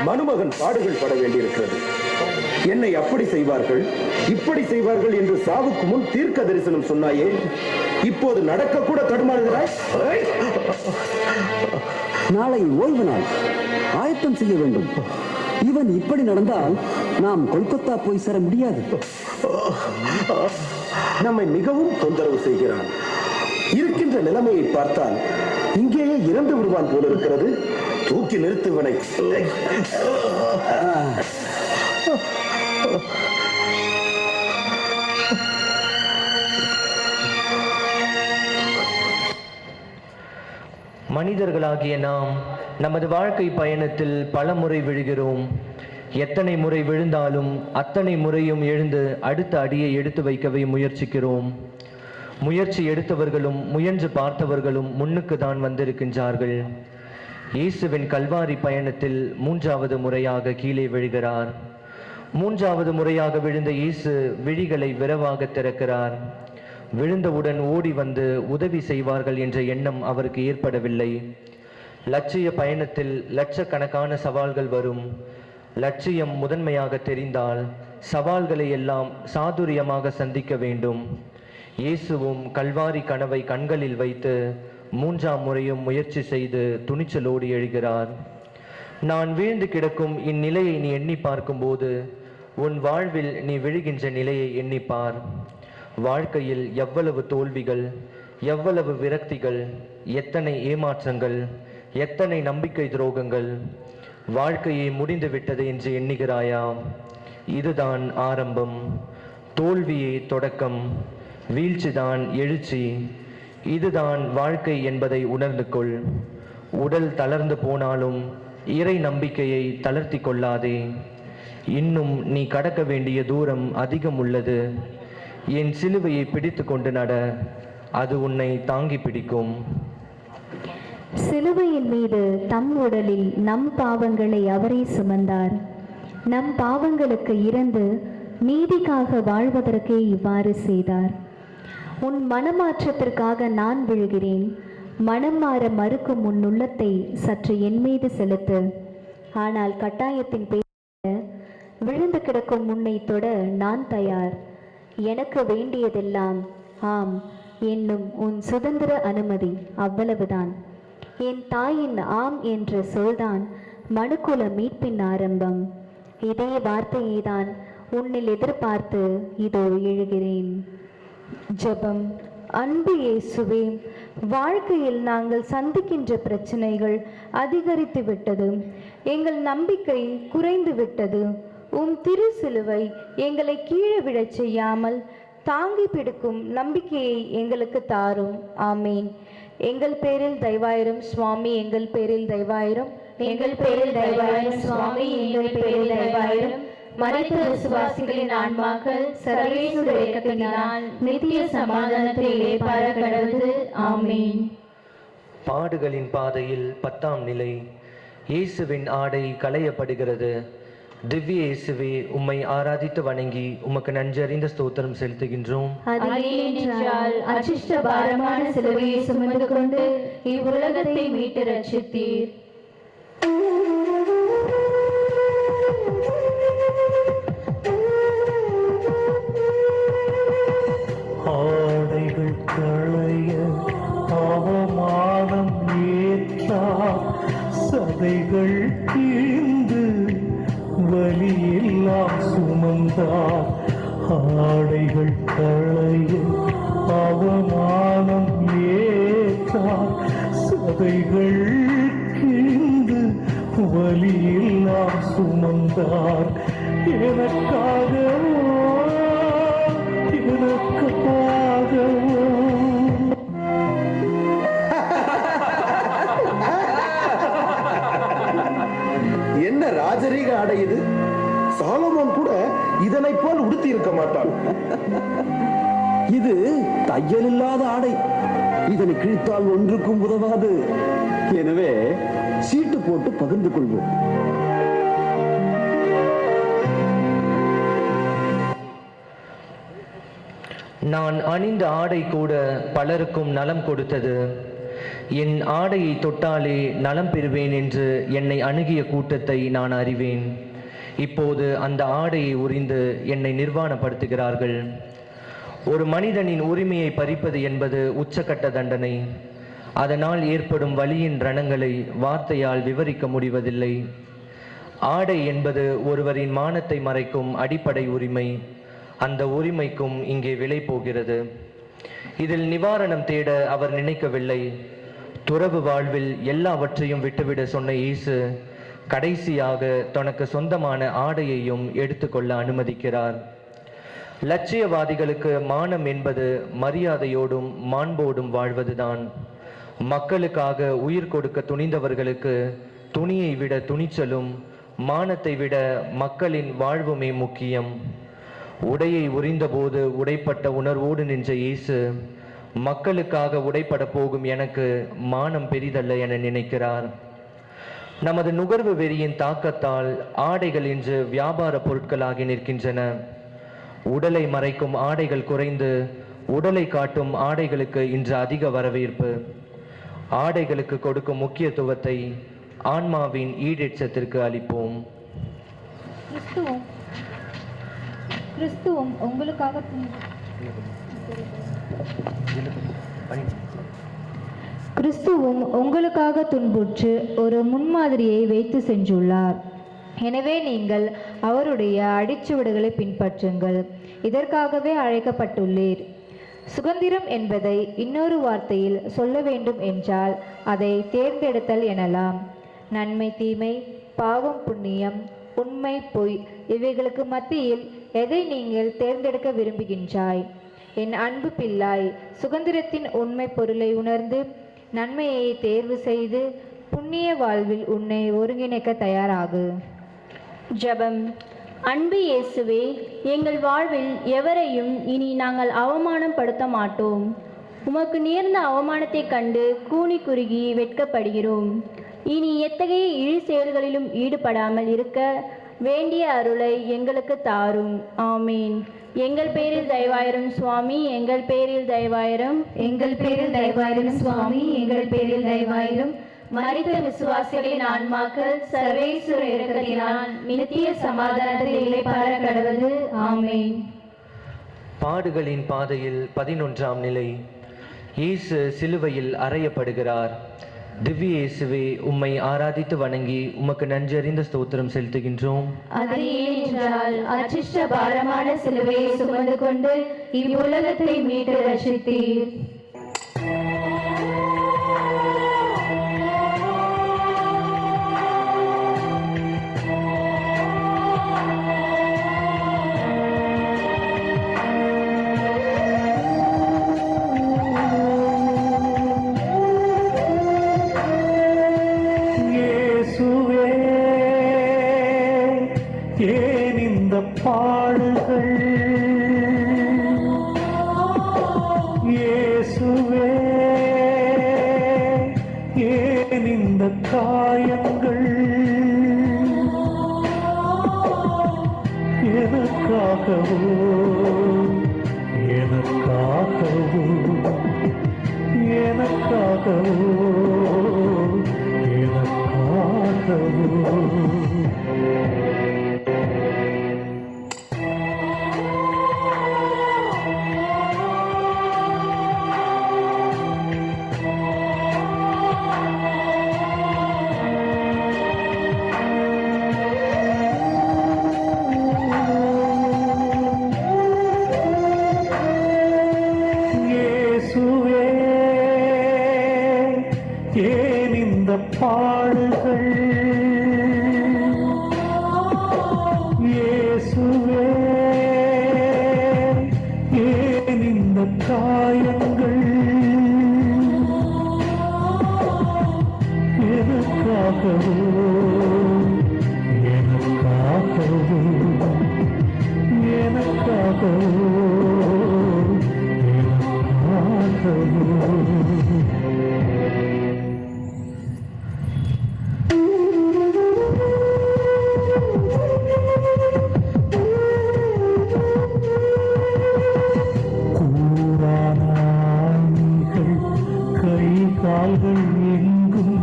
மனுமகன் பாடுகள் பட வேண்டியிருக்கிறது. என்னை அப்படி செய்வார்கள் இப்படி செய்வார்கள் என்று சாவுக்கு முன் தீர்க்க தரிசனம் சொன்னாயே, இப்போது நடக்க கூட தடுமாறுகிறாய். நாளை ஓய்வு நாள், ஆயத்தம் செய்ய வேண்டும். இவன் இப்படி நடந்தால் நாம் கொல்கத்தா போய் சேர முடியாது. நம்மை மிகவும் தொந்தரவு செய்கிறான். இருக்கின்ற நிலைமையை பார்த்தால் இங்கேயே இறந்து விடுவான் போல இருக்கிறது. தூக்கி நிறுத்துவனை. மனிதர்களாகிய நாம் நமது வாழ்க்கை பயணத்தில் பல முறை விழுகிறோம். எத்தனை முறை விழுந்தாலும் அத்தனை முறையும் எழுந்து அடுத்த அடியை எடுத்து வைக்கவே முயற்சிக்கிறோம். முயற்சி எடுத்தவர்களும் முயன்று பார்த்தவர்களும் முன்னுக்கு தான் வந்திருக்கின்றார்கள். இயேசுவின் கல்வாரி பயணத்தில் 3வது முறையாக கீழே விழுகிறார். 3வது முறையாக விழுந்த இயேசு விழிகளை விரைவாக திறக்கிறார். விழுந்தவுடன் ஓடி வந்து உதவி செய்வார்கள் என்ற எண்ணம் அவருக்கு ஏற்படவில்லை. லட்சிய பயணத்தில் லட்சக்கணக்கான சவால்கள் வரும். லட்சியம் முதன்மையாக தெரிந்தால் சவால்களை எல்லாம் சாதுரியமாக சந்திக்க வேண்டும். இயேசுவும் கல்வாரி கனவை கண்களில் வைத்து 3ஆம் முறையும் முயற்சி செய்து துணிச்சலோடு எழுகிறார். நான் வீழ்ந்து கிடக்கும் இந்நிலையை நீ எண்ணி பார்க்கும்போது உன் வாழ்வில் நீ விழுகின்ற நிலையை எண்ணிப்பார். வாழ்க்கையில் எவ்வளவு தோல்விகள், எவ்வளவு விரக்திகள், எத்தனை ஏமாற்றங்கள், எத்தனை நம்பிக்கை துரோகங்கள். வாழ்க்கையை முடிந்து விட்டது என்று எண்ணுகிறாயா? இதுதான் ஆரம்பம். தோல்வியே தொடக்கம், வீழ்ச்சிதான் எழுச்சி. இதுதான் வாழ்க்கை என்பதை உணர்ந்து கொள். உடல் தளர்ந்து போனாலும் இறை நம்பிக்கையை தளர்த்தி கொள்ளாதே. இன்னும் நீ கடக்க வேண்டிய தூரம் அதிகம் உள்ளது. என் சிலுவையை பிடித்து கொண்டு நட, அது உன்னை தாங்கி பிடிக்கும். சிலுவையின் மீது தம் உடலில் நம் பாவங்களை அவரே சுமந்தார். நம் பாவங்களுக்கு இறந்து நீதிக்காக வாழ்வதற்கே இவ்வாறு செய்தார். உன் மனமாற்றத்திற்காக நான் விழுகிறேன். மனம் மாற மறுக்கும் உன் உள்ளத்தை சற்று என் மீது செலுத்து. ஆனால் கட்டாயத்தின் பேரில் விழுந்து கிடக்கும் உன்னை தொட நான் தயார். எனக்கு வேண்டியதெல்லாம் ஆம் என்னும் உன் சுதந்திர அனுமதி, அவ்வளவுதான். என் தாயின் ஆம் என்ற சொல்தான் மனுக்குல மீட்பின் ஆரம்பம். இதே வார்த்தையை தான் உன்னில் எதிர்பார்த்து இதோ எழுகிறேன். ஜெபம். அன்பு இயேசுவே, வாழ்க்கையில் நாங்கள் சந்திக்கின்ற பிரச்சனைகள் அதிகரித்து விட்டது. எங்கள் நம்பிக்கை குறைந்து விட்டது. திரு சிலுவை எங்களை கீழே விழச் செய்யாமல் தாங்கி பிடிக்கும் நம்பிக்கையை எங்களுக்கு தாரும். ஆமீன். எங்கள் பேரில் தயவாயிரும் சுவாமி, எங்கள் பேரில் தயவாயிரும். எங்கள் பேரில் தயவாயிரும் சுவாமி, எங்கள் பேரில் தயவாயிரும். மரித்த விசுவாசிகளின் ஆன்மாக்கள் சர்வேசுடைய இரக்கத்தினால் நித்திய சமாதானத்தை இளைப்பாற கடவுது. ஆமீன். பாடுகளின் பாதையில் 10ஆம் நிலை. இயேசுவின் ஆடை களையப்படுகிறது. திவ்ய இயேசுவே, உம்மை ஆராதித்து வணங்கி உமக்கு நன்றறிந்த ஸ்தோத்திரம் செலுத்துகின்றோம். அச்சிஷ்ட பாரமான சிலுவையை சுமந்து கொண்டு இவ்வுலகத்தை மீட்டு ரட்சித்தீர். ஆடைகள் களைய அவமானம் ஏற்றார். சதைகள் கீழ்ந்து வலியெல்லாம் சுமந்தார். ஆடைகள் களைய அவமானம் ஏற்றார். சதைகள் கீழ்ந்து வலியெல்லாம் சுமந்தார். எனக்காகவோ என்ன ராஜரீக ஆடை இது! சாலமோன் கூட இதனை போல் உடுத்தி இருக்க மாட்டான். இது தையல் இல்லாத ஆடை. இதனை கிழித்தால் ஒன்றுக்கும் உதவாது. எனவே சீட்டு போட்டு பகிர்ந்து கொள்வோம். நான் அணிந்த ஆடை கூட பலருக்கும் நலம் கொடுத்தது. என் ஆடையை தொட்டாலே நலம் பெறுவேன் என்று என்னை அணுகிய கூட்டத்தை நான் அறிவேன். இப்போது அந்த ஆடையை உரிந்து என்னை நிர்வாணப்படுத்துகிறார்கள். ஒரு மனிதனின் உரிமையை பறிப்பது என்பது உச்சக்கட்ட தண்டனை. அதனால் ஏற்படும் வலியின் ரணங்களை வார்த்தையால் விவரிக்க முடிவதில்லை. ஆடை என்பது ஒருவரின் மானத்தை மறைக்கும் அடிப்படை உரிமை. அந்த உரிமைக்கும் இங்கே விலை போகிறது. இதில் நிவாரணம் தேட அவர் நினைக்கவில்லை. துறவு வாழ்வில் எல்லாவற்றையும் விட்டுவிட சொன்ன இயேசு கடைசியாக தனக்கு சொந்தமான ஆடையையும் எடுத்துக்கொள்ள அனுமதிக்கிறார். லட்சியவாதிகளுக்கு மானம் என்பது மரியாதையோடும் மாண்போடும் வாழ்வதுதான். மக்களுக்காக உயிர் கொடுக்க துணிந்தவர்களுக்கு துணியை விட துணிச்சலும் மானத்தை விட மக்களின் வாழ்வுமே முக்கியம். உடையை உரிந்தபோது உடைப்பட்ட உணர்வோடு நின்ற இயேசு மக்களுக்காக உடைப்பட போகும் எனக்கு மானம் பெரிதல்ல என நினைக்கிறார். நமது நுகர்வு வெறியின் தாக்கத்தால் ஆடைகள் இன்று வியாபார பொருட்களாகி நிற்கின்றன. உடலை மறைக்கும் ஆடைகள் குறைந்து உடலை காட்டும் ஆடைகளுக்கு இன்று அதிக வரவேற்பு. ஆடைகளுக்கு கொடுக்கும் முக்கியத்துவத்தை ஆன்மாவின் ஈடேற்றத்திற்கு அளிப்போம். கிறிஸ்துவும் உங்களுக்காக கிறிஸ்துவும் உங்களுக்காக துன்புற்று ஒரு முன்மாதிரியை வைத்து சென்றுள்ளார். எனவே நீங்கள் அவருடைய அடிச்சுவடுகளை பின்பற்றுங்கள். இதற்காகவே அழைக்கப்பட்டுள்ளீர். சுதந்திரம் என்பதை இன்னொரு வார்த்தையில் சொல்ல வேண்டும் என்றால் அதை தேர்ந்தெடுத்தல் எனலாம். நன்மை தீமை, பாவம் புண்ணியம், உண்மை பொய் இவைகளுக்கு மத்தியில் எதை நீங்கள் தேர்ந்தெடுக்க விரும்புகின்றாய்? என் அன்பு பிள்ளாய், சுதந்திரத்தின் உண்மை பொருளை உணர்ந்து நன்மையை தேர்வு செய்து புண்ணிய வாழ்வில் உன்னை ஒருங்கிணைக்க தயாராகு. ஜெபம். அன்பு இயேசுவே, எங்கள் வாழ்வில் எவரையும் இனி நாங்கள் அவமானப்படுத்த மாட்டோம். உமக்கு நேர்ந்த அவமானத்தை கண்டு கூனி குறுகி வெட்கப்படுகிறோம். இனி எத்தகைய இழி செயல்களிலும் ஈடுபடாமல் இருக்க வேண்டிய அருளை எங்களுக்கு தாரும். ஆமீன். எங்கள் பேரில் தயவாயிரும் சுவாமி, எங்கள் பேரில் தயவாயிரும். எங்கள் பேரில் தயவாயிரும் சுவாமி, எங்கள் பேரில் தயவாயிரும். மரித்த விசுவாசிகளின் ஆன்மாக்கள் சர்வேஸ்வர இரக்கத்தினால் நித்திய சமாதானத்தில் இளைப்பாற கடவது. ஆமீன். பாடுகளின் பாதையில் 11ஆம் நிலை. இயேசு சிலுவையில் அறையப்படுகிறார். திவ்ய இயேசுவே, உம்மை ஆராதித்து வணங்கி உமக்கு நன்றறிந்த ஸ்தோத்திரம் செலுத்துகின்றோம். அது ஏனென்றால் அச்சிஷ்ட பாரமான சிலுவையை சுமந்து கொண்டு இவ்வுலகத்தை மீட்டு ரட்சித்தீர். ஏன் இந்த பாடுகள்? இயேசுவே, ஏன் இந்த காயங்கள்? எனக்காகவோ எனக்காகவோ எனக்காகவோ எனக்காகவோ ஏன் இந்த பாடுகள்? இயேசுவே, ஏன் இந்த காயங்கள்? எனக்காகவோ எனக்காகவோ எனக்காகவோ எனக்காகவோ கால்கள் எங்கும்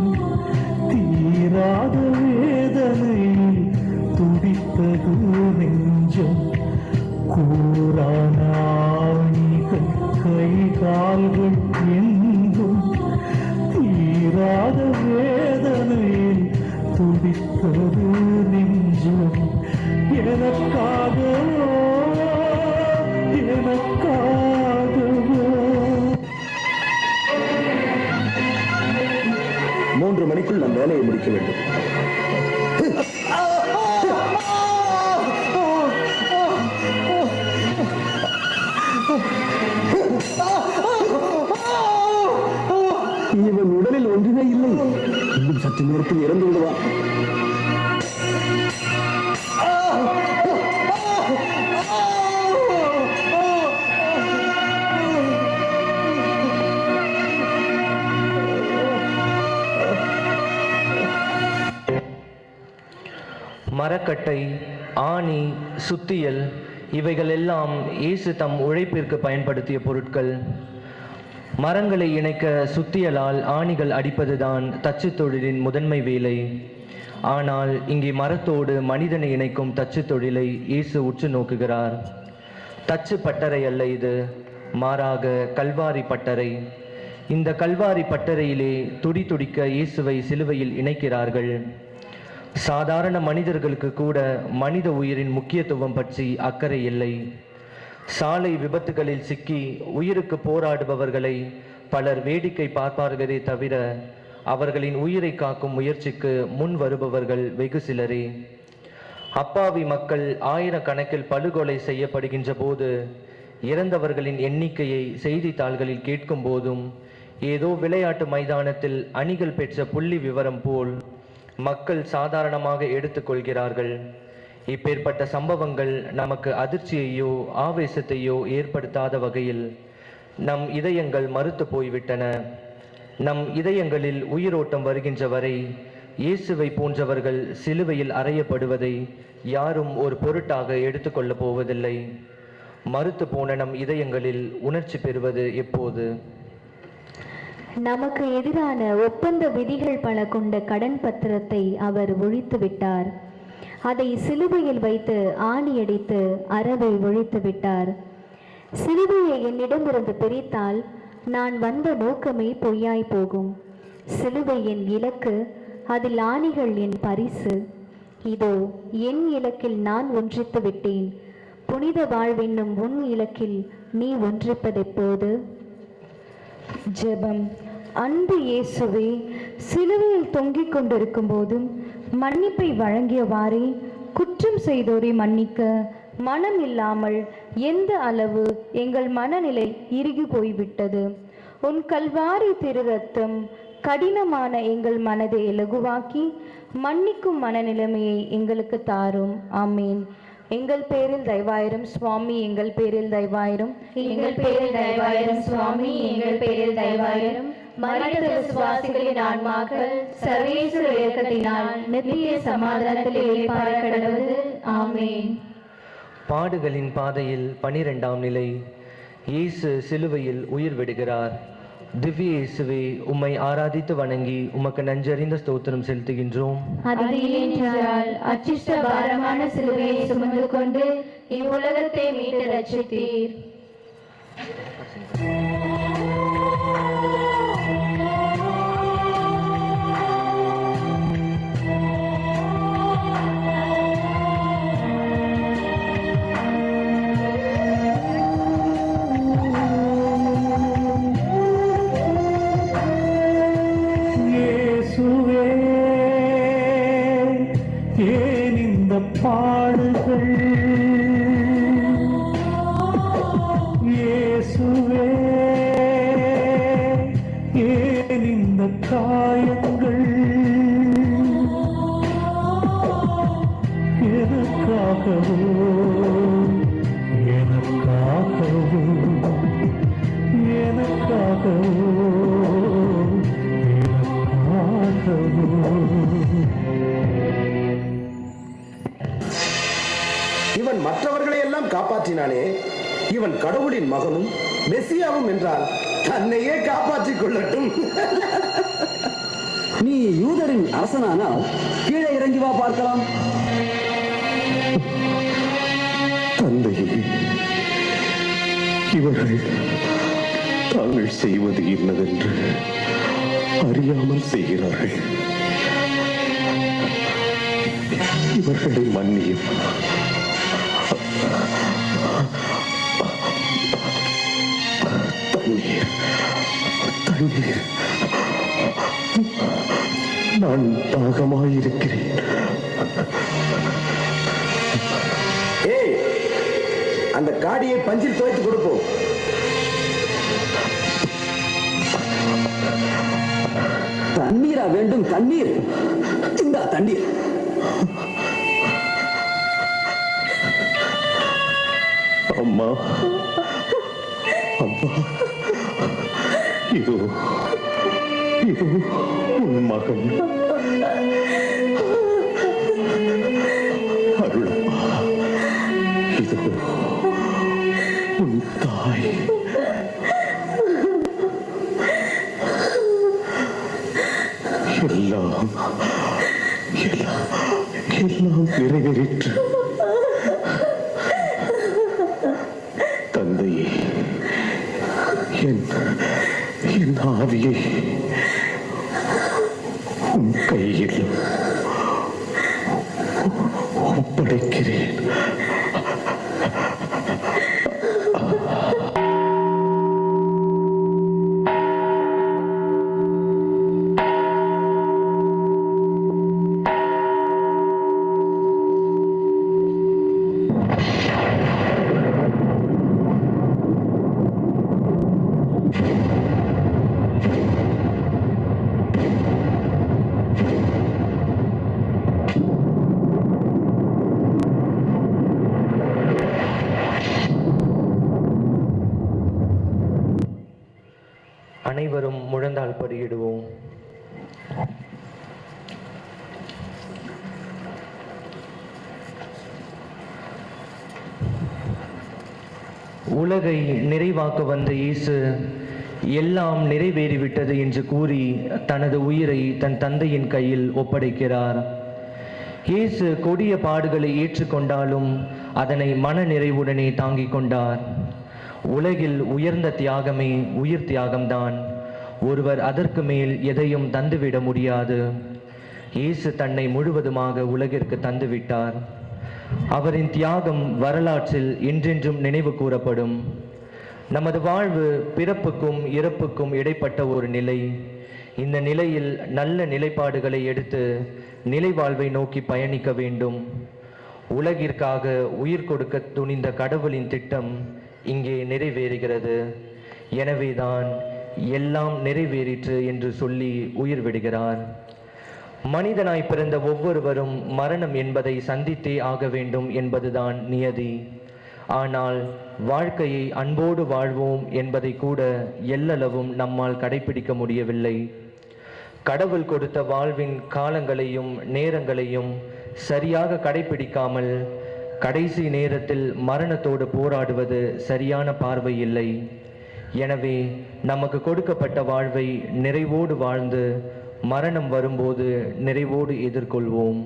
தீராத வேதனையில் துடித்த கை கால்கள் எங்கும் தீராத வேதனையில் துடித்தது நெஞ்சம். எனக்காகவோ எனக்காகவோ 3 மணிக்குள் நம் வேலையை முடிக்க வேண்டும். இவன் உடலில் ஒன்றுமே இல்லை. இன்னும் சற்று நேரத்தில் இறந்து விடுவான். மரக்கட்டை, ஆணி, சுத்தியல் இவைகள் எல்லாம் இயேசு தம் உழைப்பிற்கு பயன்படுத்திய பொருட்கள். மரங்களை இணைக்க சுத்தியலால் ஆணிகள் அடிப்பதுதான் தச்சு தொழிலின் முதன்மை வேலை. ஆனால் இங்கே மரத்தோடு மனிதனை இணைக்கும் தச்சு தொழிலை இயேசு உற்று நோக்குகிறார். தச்சு பட்டறை அல்ல இது, மாறாக கல்வாரி பட்டறை. இந்த கல்வாரி பட்டறையிலே துடி துடிக்க இயேசுவை சிலுவையில் இணைக்கிறார்கள். சாதாரண மனிதர்களுக்கு கூட மனித உயிரின் முக்கியத்துவம் பற்றி அக்கறை இல்லை. சாலை விபத்துகளில் சிக்கி உயிருக்கு போராடுபவர்களை பலர் வேடிக்கை பார்ப்பார்களே தவிர அவர்களின் உயிரை காக்கும் முயற்சிக்கு முன் வருபவர்கள் வெகு சிலரே. அப்பாவி மக்கள் ஆயிரக்கணக்கில் படுகொலை செய்யப்படுகின்ற போது, இறந்தவர்களின் எண்ணிக்கையை செய்தித்தாள்களில் கேட்கும் போதும் ஏதோ விளையாட்டு மைதானத்தில் அணிகள் பெற்ற புள்ளி விவரம் போல் மக்கள் சாதாரணமாக எடுத்துக்கொள்கிறார்கள். இப்பேற்பட்ட சம்பவங்கள் நமக்கு அதிர்ச்சியையோ ஆவேசத்தையோ ஏற்படுத்தாத வகையில் நம் இதயங்கள் மறுத்து போய்விட்டன. நம் இதயங்களில் உயிரோட்டம் வருகின்ற வரை இயேசுவை போன்றவர்கள் சிலுவையில் அறையப்படுவதை யாரும் ஒரு பொருட்டாக எடுத்துக்கொள்ளப் போவதில்லை. மறுத்து போன நம் இதயங்களில் உணர்ச்சி பெறுவது எப்போது? நமக்கு எதிரான ஒப்பந்த விதிகள் பல கொண்ட கடன் பத்திரத்தை அவர் ஒழித்து விட்டார். அதை சிலுவையில் வைத்து ஆணியடித்து அறவை ஒழித்து விட்டார். சிலுவையை என்னிடமிருந்து பிரித்தால் நான் வந்த நோக்கமே பொய்யாய் போகும். சிலுவை என் இலக்கு, அதில் ஆணிகள் என் பரிசு. இதோ என் இலக்கில் நான் ஒன்றித்து விட்டேன். புனித வாழ்வென்னும் உன் இலக்கில் நீ ஒன்றிப்பதெப்போது? ஜெபம். அன்பு இயேசுவே, சிலுவையில் தொங்கிக் கொண்டிருக்கும் போதும் மன்னிப்பை வழங்கியவாறே குற்றம் செய்தோரை மன்னிக்க மனம் இல்லாமல் எந்த அளவு எங்கள் மனநிலை இறுகி போய்விட்டது. உன் கல்வாரி திரு ரத்தம் கடினமான எங்கள் மனதை இலகுவாக்கி மன்னிக்கும் மனநிலைமையை எங்களுக்கு தாரும். ஆமீன். எங்கள் பேரில் தயவாயிரம் சுவாமி, எங்கள் பேரில் தயவாயிரம். எங்கள் பேரில் தயவாயிரம் சுவாமி, எங்கள் பேரில் தயவாயிரம். மரித்த விசுவாசிகளின் ஆன்மாக்கள் சர்வேஸ்வர இரக்கத்தினால் நித்திய சமாதானத்தில் இளைப்பாற கடவுது. ஆமீன். பாடுகளின் பாதையில் 12ஆம் நிலை. இயேசு சிலுவையில் உயிர் விடுகிறார். திவ்ய இயேசுவே, உம்மை ஆராதித்து வணங்கி உமக்கு நன்றறிந்த ஸ்தோத்திரம் செலுத்துகின்றோம். அது இல்லையென்றால் அச்சிஷ்ட பாரமான சிலுவையை சுமந்து கொண்டு இவ்வுலகத்தை மீட்டு ரட்சித்தீர். ஏன் இந்த பாடுகள்? இயேசுவே, ஏன் இந்த காயங்கள்? எனக்காகவோ எனக்காகவோ எனக்காகவோ இவன் மற்றவர்களை எல்லாம் காப்பாற்றினானே, இவன் கடவுளின் மகனும் மெசியாவும் என்றால் தன்னையே காப்பாற்றிக் கொள்ளட்டும். நீ யூதரின் அரசனானால் கீழே இறங்கி வா பார்க்கலாம். தந்தையே, இவர்கள் தாங்கள் செய்வது என்னதென்று அறியாமல் செய்கிறார்கள். இவர்களை மன்னியும். தண்ணீர், தண்ணீர். நான் தாகமாயிருக்கிறேன். ஏய், அந்த காடியை பஞ்சில் துவைத்து கொடுப்போம். தண்ணீரா வேண்டும்? தண்ணீர், இந்த தண்ணீர். அம்மா, அம்மா, இதோ இதோ உன் மகன். அருளப்பா, இதோ உன் தாய். எல்லாம் எல்லாம் நிறைவேறிற்று. தந்தையே, என் ஆவியை உன் கையில் ஒப்படைக்கிறேன். அனைவரும் முழந்தாள் படியிடுவோம். உலகை நிறைவாக்க வந்த இயேசு எல்லாம் நிறைவேறிவிட்டது என்று கூறி தனது உயிரை தன் தந்தையின் கையில் ஒப்படைக்கிறார். இயேசு கொடிய பாடுகளை ஏற்றுக்கொண்டாலும் அதனை மன நிறைவுடனே தாங்கிக் கொண்டார். உலகில் உயர்ந்த தியாகமே உயிர் தியாகம்தான். ஒருவர் அதற்கு மேல் எதையும் தந்துவிட முடியாது. இயேசு தன்னை முழுவதுமாக உலகிற்கு தந்துவிட்டார். அவரின் தியாகம் வரலாற்றில் என்றென்றும் நினைவு கூறப்படும். நமது வாழ்வு பிறப்புக்கும் இறப்புக்கும் இடைப்பட்ட ஒரு நிலை. இந்த நிலையில் நல்ல நிலைப்பாடுகளை எடுத்து நிலை வாழ்வை நோக்கி பயணிக்க வேண்டும். உலகிற்காக உயிர் கொடுக்க துணிந்த கடவுளின் திட்டம் இங்கே நிறைவேறுகிறது. எனவேதான் எல்லாம் நிறைவேறிற்று என்று சொல்லி உயிர் விடுகிறார். மனிதனாய் பிறந்த ஒவ்வொருவரும் மரணம் என்பதை சந்தித்தே ஆக வேண்டும் என்பதுதான் நியதி. ஆனால் வாழ்க்கையை அன்போடு வாழ்வோம் என்பதை கூட எல்லளவும் நம்மால் கடைபிடிக்க முடியவில்லை. கடவுள் கொடுத்த வாழ்வின் காலங்களையும் நேரங்களையும் சரியாக கடைபிடிக்காமல் கடைசி நேரத்தில் மரணத்தோடு போராடுவது சரியான பார்வை இல்லை. எனவே நமக்கு கொடுக்கப்பட்ட வாழ்வை நிறைவோடு வாழ்ந்து மரணம் வரும்போது நிறைவோடு எதிர்கொள்வோம்.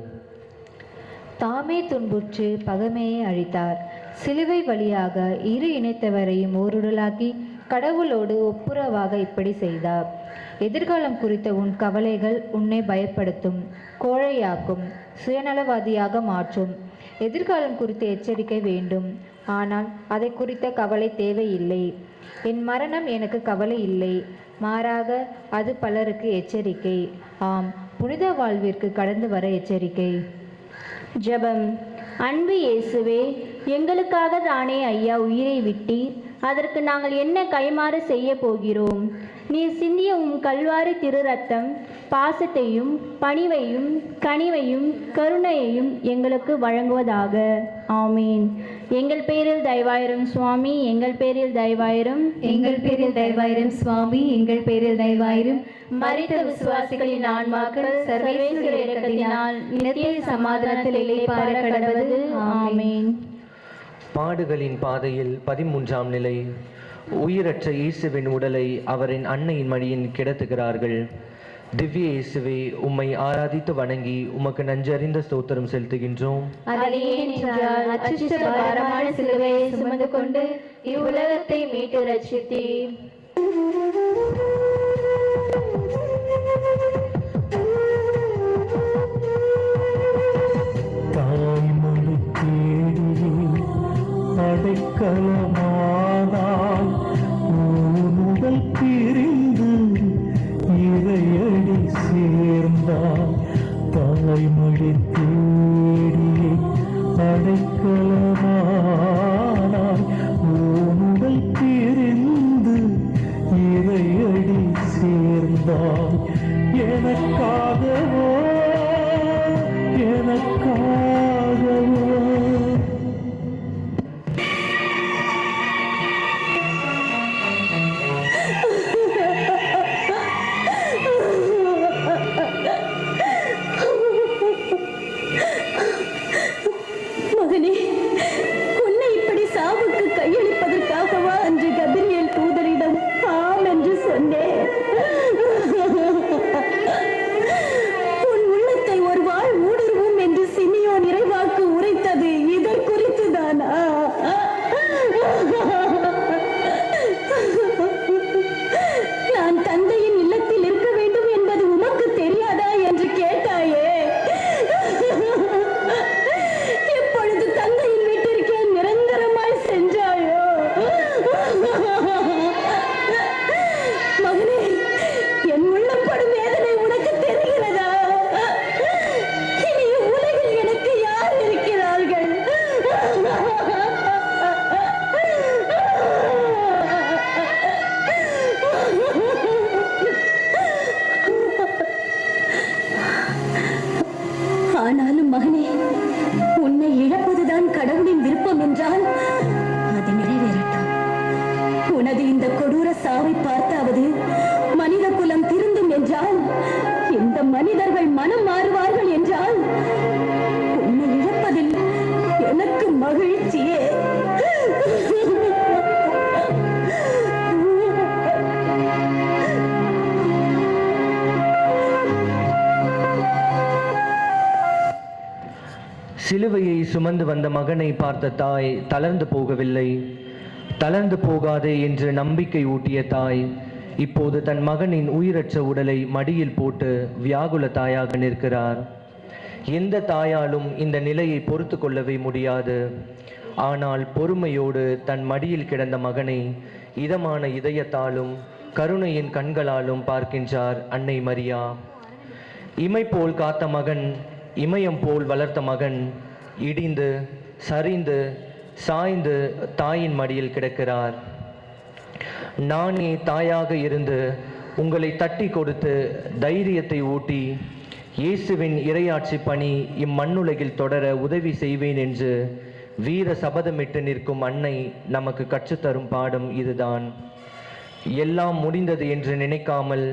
தாமே துன்புற்று பகைமையை அழித்தார். சிலுவை வழியாக இரு இணைத்தவரையும் ஓருடலாக்கி கடவுளோடு ஒப்புரவாக இப்படி செய்தார். எதிர்காலம் குறித்த உன் கவலைகள் உன்னை பயப்படுத்தும், கோழையாக்கும், சுயநலவாதியாக மாற்றும். எதிர்காலம் குறித்த எச்சரிக்கை வேண்டும், ஆனால் அதை குறித்த கவலை தேவையில்லை. என் மரணம் எனக்கு கவலை இல்லை, மாறாக அது பலருக்கு எச்சரிக்கை. ஆம், புனித வாழ்விற்கு கடந்து வர எச்சரிக்கை. ஜெபம். அன்பு இயேசுவே, எங்களுக்காக தானே ஐயா உயிரை விட்டீர். அதற்கு நாங்கள் என்ன கைமாறு செய்ய போகிறோம்? நீர் சிந்திய உம் கல்வாரி திரு ரத்தம் பாசத்தையும் பணிவையும் கனிவையும் கருணையையும் எங்களுக்கு வழங்குவதாக. ஆமீன். எங்கள் பேரில் தயவாயிரும் சுவாமி, எங்கள் பேரில் தயவாயிரும், எங்கள் பேரில் தயவாயிரும் சுவாமி, எங்கள் பேரில் தயவாயிரும். மரித்த விசுவாசிகளின் ஆன்மாக்கள் சர்வேஸ்வரர் இரக்கத்தினால் நித்திய சமாதானத்தில் இளைப்பாற கடவது. ஆமீன். பாடுகளின் பாதையில் 13ஆம் நிலை. உயிரற்ற இயேசுவின் உடலை அவரின் அன்னையின் மடியின் கிடத்துகிறார்கள். திவ்ய இயேசுவே, உம்மை ஆராதித்து வணங்கி உமக்கு நன்றறிந்த ஸ்தோத்திரம் செலுத்துகின்றோம். அது ஏனென்றால் அச்சிஷ்ட பாரமான சிலுவையை சுமந்து கொண்டு இவ்வுலகத்தை மீட்டு ரட்சித்தீர். தாய்மொழி தேடி அடைக்கலமானால் முதல் பிரிந்து இறையடி சேர்ந்தால் தாய்மொழி தேடி அடைக்கலமானால் முதல் பிரிந்து இறையடி சேர்ந்தால் எனக்காகவோ எனக்காகவோ மகனே, உன்னை இப்படி சாவுக்கு கையளிப்பதற்காகவா அன்று கபிரியேல் தூதரிடம் ஆம் என்று சொன்னேன். உன் உள்ளத்தை ஒரு வாழ் ஊடுருவும் என்று சிமியோன் இறைவாக்கு உரைத்தது இதற்குறித்துதானா? நான் தந்தையின் இல்லத்தில் இருக்க வேண்டும் என்பது உமக்கு தெரியாதா என்று கேட்டாயே. எப்பொழுது தந்தையின் வீட்டிற்கே நிரந்தரமாய் சென்றாயோ? மகனே, என் உள்ளப்படும் வேதனை உனக்கு தெரிகிறதா? இனி உலகில் எனக்கு யார் இருக்கிறார்கள்? ஆனாலும் மகனே, உன்னை இழப்பதுதான் கடவுளின் விருப்பம் என்றால் அது நிறைவேறட்டும். உனது இந்த கொடூர சாவை பார்த்தாவது மனித குலம் திருந்தும் என்றால், இந்த மனிதர்கள் மனம் மாறுவார்கள் என்றால், உன்னை இழப்பதில் எனக்கு மகிழ்ச்சியே. சிலுவையை சுமந்து வந்த மகனை பார்த்த தாய் தளர்ந்து போகவில்லை. தளர்ந்து போகாதே என்று நம்பிக்கை ஊட்டிய தாய் இப்போது தன் மகனின் உயிரற்ற உடலை மடியில் போட்டு வியாகுல தாயாக நிற்கிறார். எந்த தாயாலும் இந்த நிலையை பொறுத்து கொள்ளவே முடியாது. ஆனால் பொறுமையோடு தன் மடியில் கிடந்த மகனை இதமான இதயத்தாலும் கருணையின் கண்களாலும் பார்க்கின்றார் அன்னை மரியா. இமை போல் காத்த மகன், இமயம் போல் வளர்த்த மகன் இடிந்து சரிந்து சாய்ந்து தாயின் மடியில் கிடக்கிறார். நானே தாயாக இருந்து உங்களை தட்டி கொடுத்து தைரியத்தை ஊட்டி இயேசுவின் இறையாட்சி பணி இம்மண்ணுலகில் தொடர உதவி செய்வேன் என்று வீர சபதமிட்டு நிற்கும் அன்னை நமக்கு கற்றுத்தரும் பாடம் இதுதான். எல்லாம் முடிந்தது என்று நினைக்காமல்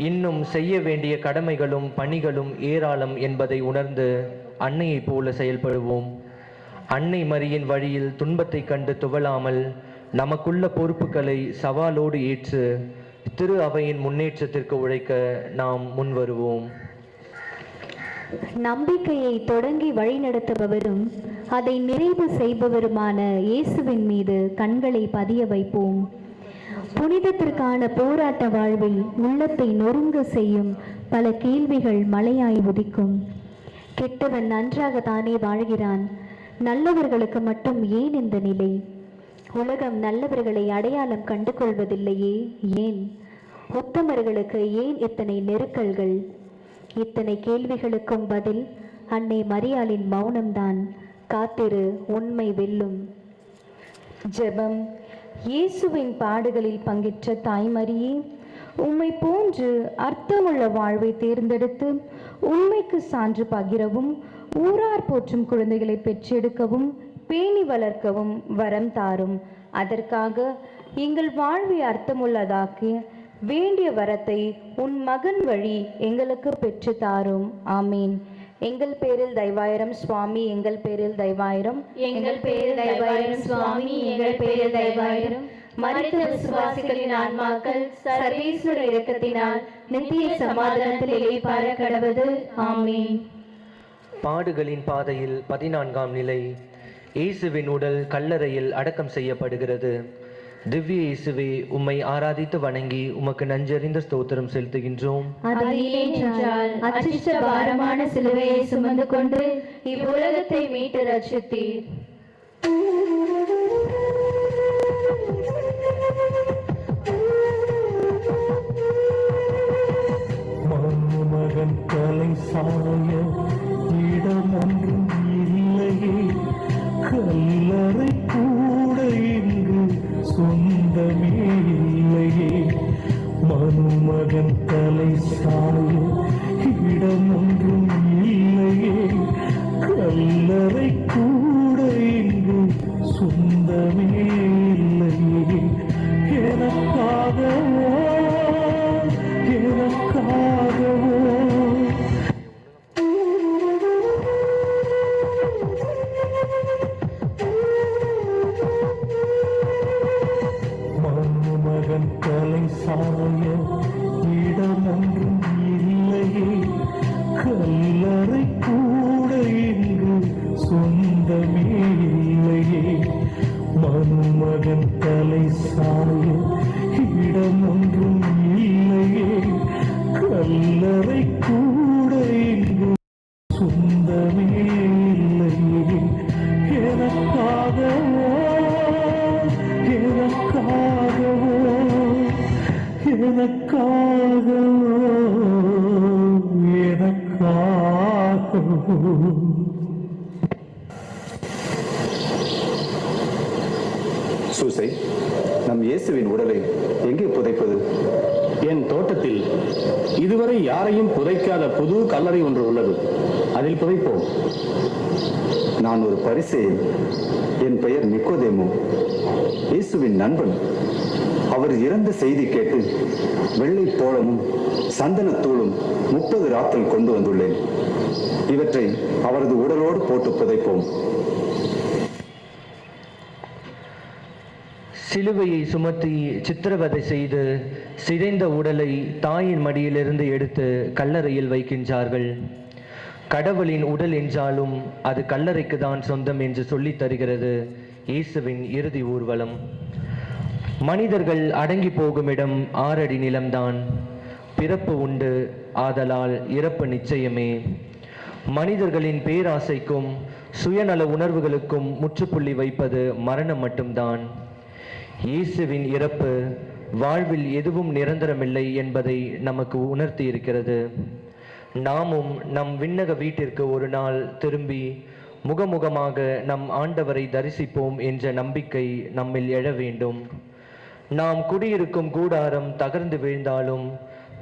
இன்னும் செய்ய வேண்டிய கடமைகளும் பணிகளும் ஏராளம் என்பதை உணர்ந்து அன்னையைப் போல செயல்படுவோம். அன்னை மரியின் வழியில் துன்பத்தை கண்டு துவளாமல் நமக்குள்ள பொறுப்புகளை சவாலோடு ஏற்று திரு அவையின் முன்னேற்றத்திற்கு உழைக்க நாம் முன்வருவோம். நம்பிக்கையை தொடங்கி வழிநடத்துபவரும் அதை நிறைவு செய்பவருமான இயேசுவின் மீது கண்களை பதிய வைப்போம். புனிதத்திற்கான போராட்ட வாழ்வில் உள்ளத்தை நொறுங்க செய்யும் பல கேள்விகள் மலையாய் உதிக்கும். கெட்டவன் நன்றாக தானே வாழ்கிறான், நல்லவர்களுக்கு மட்டும் ஏன் இந்த நிலை? உலகம் நல்லவர்களை அடையாளம் கண்டு கொள்வதில்லையே, ஏன்? உத்தமர்களுக்கு ஏன் இத்தனை நெருக்கல்கள்? இத்தனை கேள்விகளுக்கும் பதில் அன்னை மரியாளின் மௌனம்தான். காத்திரு, உண்மை வெல்லும். ஜெபம். இயேசுவின் பாடுகளில் பங்கேற்ற தாய்மரியே, உம்மை போன்று அர்த்தமுள்ள வாழ்வை தேர்ந்தெடுத்து உண்மைக்கு சான்று பகிரவும் ஊரார் போற்றும் குழந்தைகளை பெற்றெடுக்கவும் பேணி வளர்க்கவும் வரம் தாரும். அதற்காக எங்கள் வாழ்வை அர்த்தமுள்ளதாக்கி வேண்டிய வரத்தை உன் மகன் வழி எங்களுக்கு பெற்று தாரும். ஆமீன். எங்கள் பேரில் தயவாயிரம் சுவாமி, எங்கள் பேரில் தயவாயிரம், எங்கள் பேரில் தயவாயிரம் சுவாமி, எங்கள் பேரில் தயவாயிரம். மரித்த விசுவாசிகளின் ஆன்மாக்கள் சர்வேஸ்வர இரக்கத்தினால் நித்திய சமாதானத்தில் இளைப்பாற கடவது. ஆமீன். பாடுகளின் பாதையில் 14ஆம் நிலை. இயேசுவின் உடல் கல்லறையில் அடக்கம் செய்யப்படுகிறது. திவ்ய இயேசுவே, உம்மை ஆராதித்து வணங்கி உமக்கு நன்றறிந்த ஸ்தோத்திரம் செலுத்துகின்றோம். அது இல்லையென்றால் அச்சிஷ்ட பாரமான சிலுவையை சுமந்து கொண்டு இவ்வுலகத்தை மீட்டு ரட்சித்தீர். மகன் தலை சாய இடமொன்றும் இல்லையே, கல்லறை கூட இங்கு சொந்தமே இல்லையே. மனுமகன் தலை சாய இடமொன்றும் இல்லையே, கல்லறை கூட இங்கு சொந்தமே இல்லையே. எனக்காகவோ மகன் தலை சாய இடமொன்றும் இல்லையே, கல்லறை கூட இங்கு சொந்தமே இல்லையே. மனுமகன் தலை சாய இடமொன்றும் இல்லையே, கல்லறை கூட இங்கு சொந்தமே இல்லையே. எனக்காகவோ சூசை, நம் இயேசுவின் உடலை எங்கே புதைப்பது? என் தோட்டத்தில் இதுவரை யாரையும் புதைக்காத புது கல்லறை ஒன்று உள்ளது. அதில் புதைப்போம். நான் ஒரு பரிசேயன். என் பெயர் நிக்கோதேமு, இயேசுவின் நண்பன். அவர் இறந்த செய்தி கேட்டு வெள்ளை போளமும் சந்தனத்தூளும் 30 ராத்தல் கொண்டு வந்துள்ளேன். இவற்றை அவரது உடலோடு போட்டு புதைப்போம். சிலுவையை சுமத்தி சித்திரவதை செய்து சிதைந்த உடலை தாயின் மடியிலிருந்து எடுத்து கல்லறையில் வைக்கின்றார்கள். கடவுளின் உடல் என்றாலும் அது கல்லறைக்கு தான் சொந்தம் என்று சொல்லித் தருகிறது இயேசுவின் இறுதி ஊர்வலம். மனிதர்கள் அடங்கி போகும் இடம் 6 அடி நிலம்தான். பிறப்பு உண்டு, ஆதலால் இறப்பு நிச்சயமே. மனிதர்களின் பேராசைக்கும் சுயநல உணர்வுகளுக்கும் முற்றுப்புள்ளி வைப்பது மரணம் மட்டும்தான். இயேசுவின் இறப்பு வாழ்வில் எதுவும் நிரந்தரமில்லை என்பதை நமக்கு உணர்த்தி இருக்கிறது. நாமும் நம் விண்ணக வீட்டிற்கு ஒரு நாள் திரும்பி முகமுகமாக நம் ஆண்டவரை தரிசிப்போம் என்ற நம்பிக்கை நம்மில் எழ வேண்டும். நாம் குடியிருக்கும் கூடாரம் தகர்ந்து வீழ்ந்தாலும்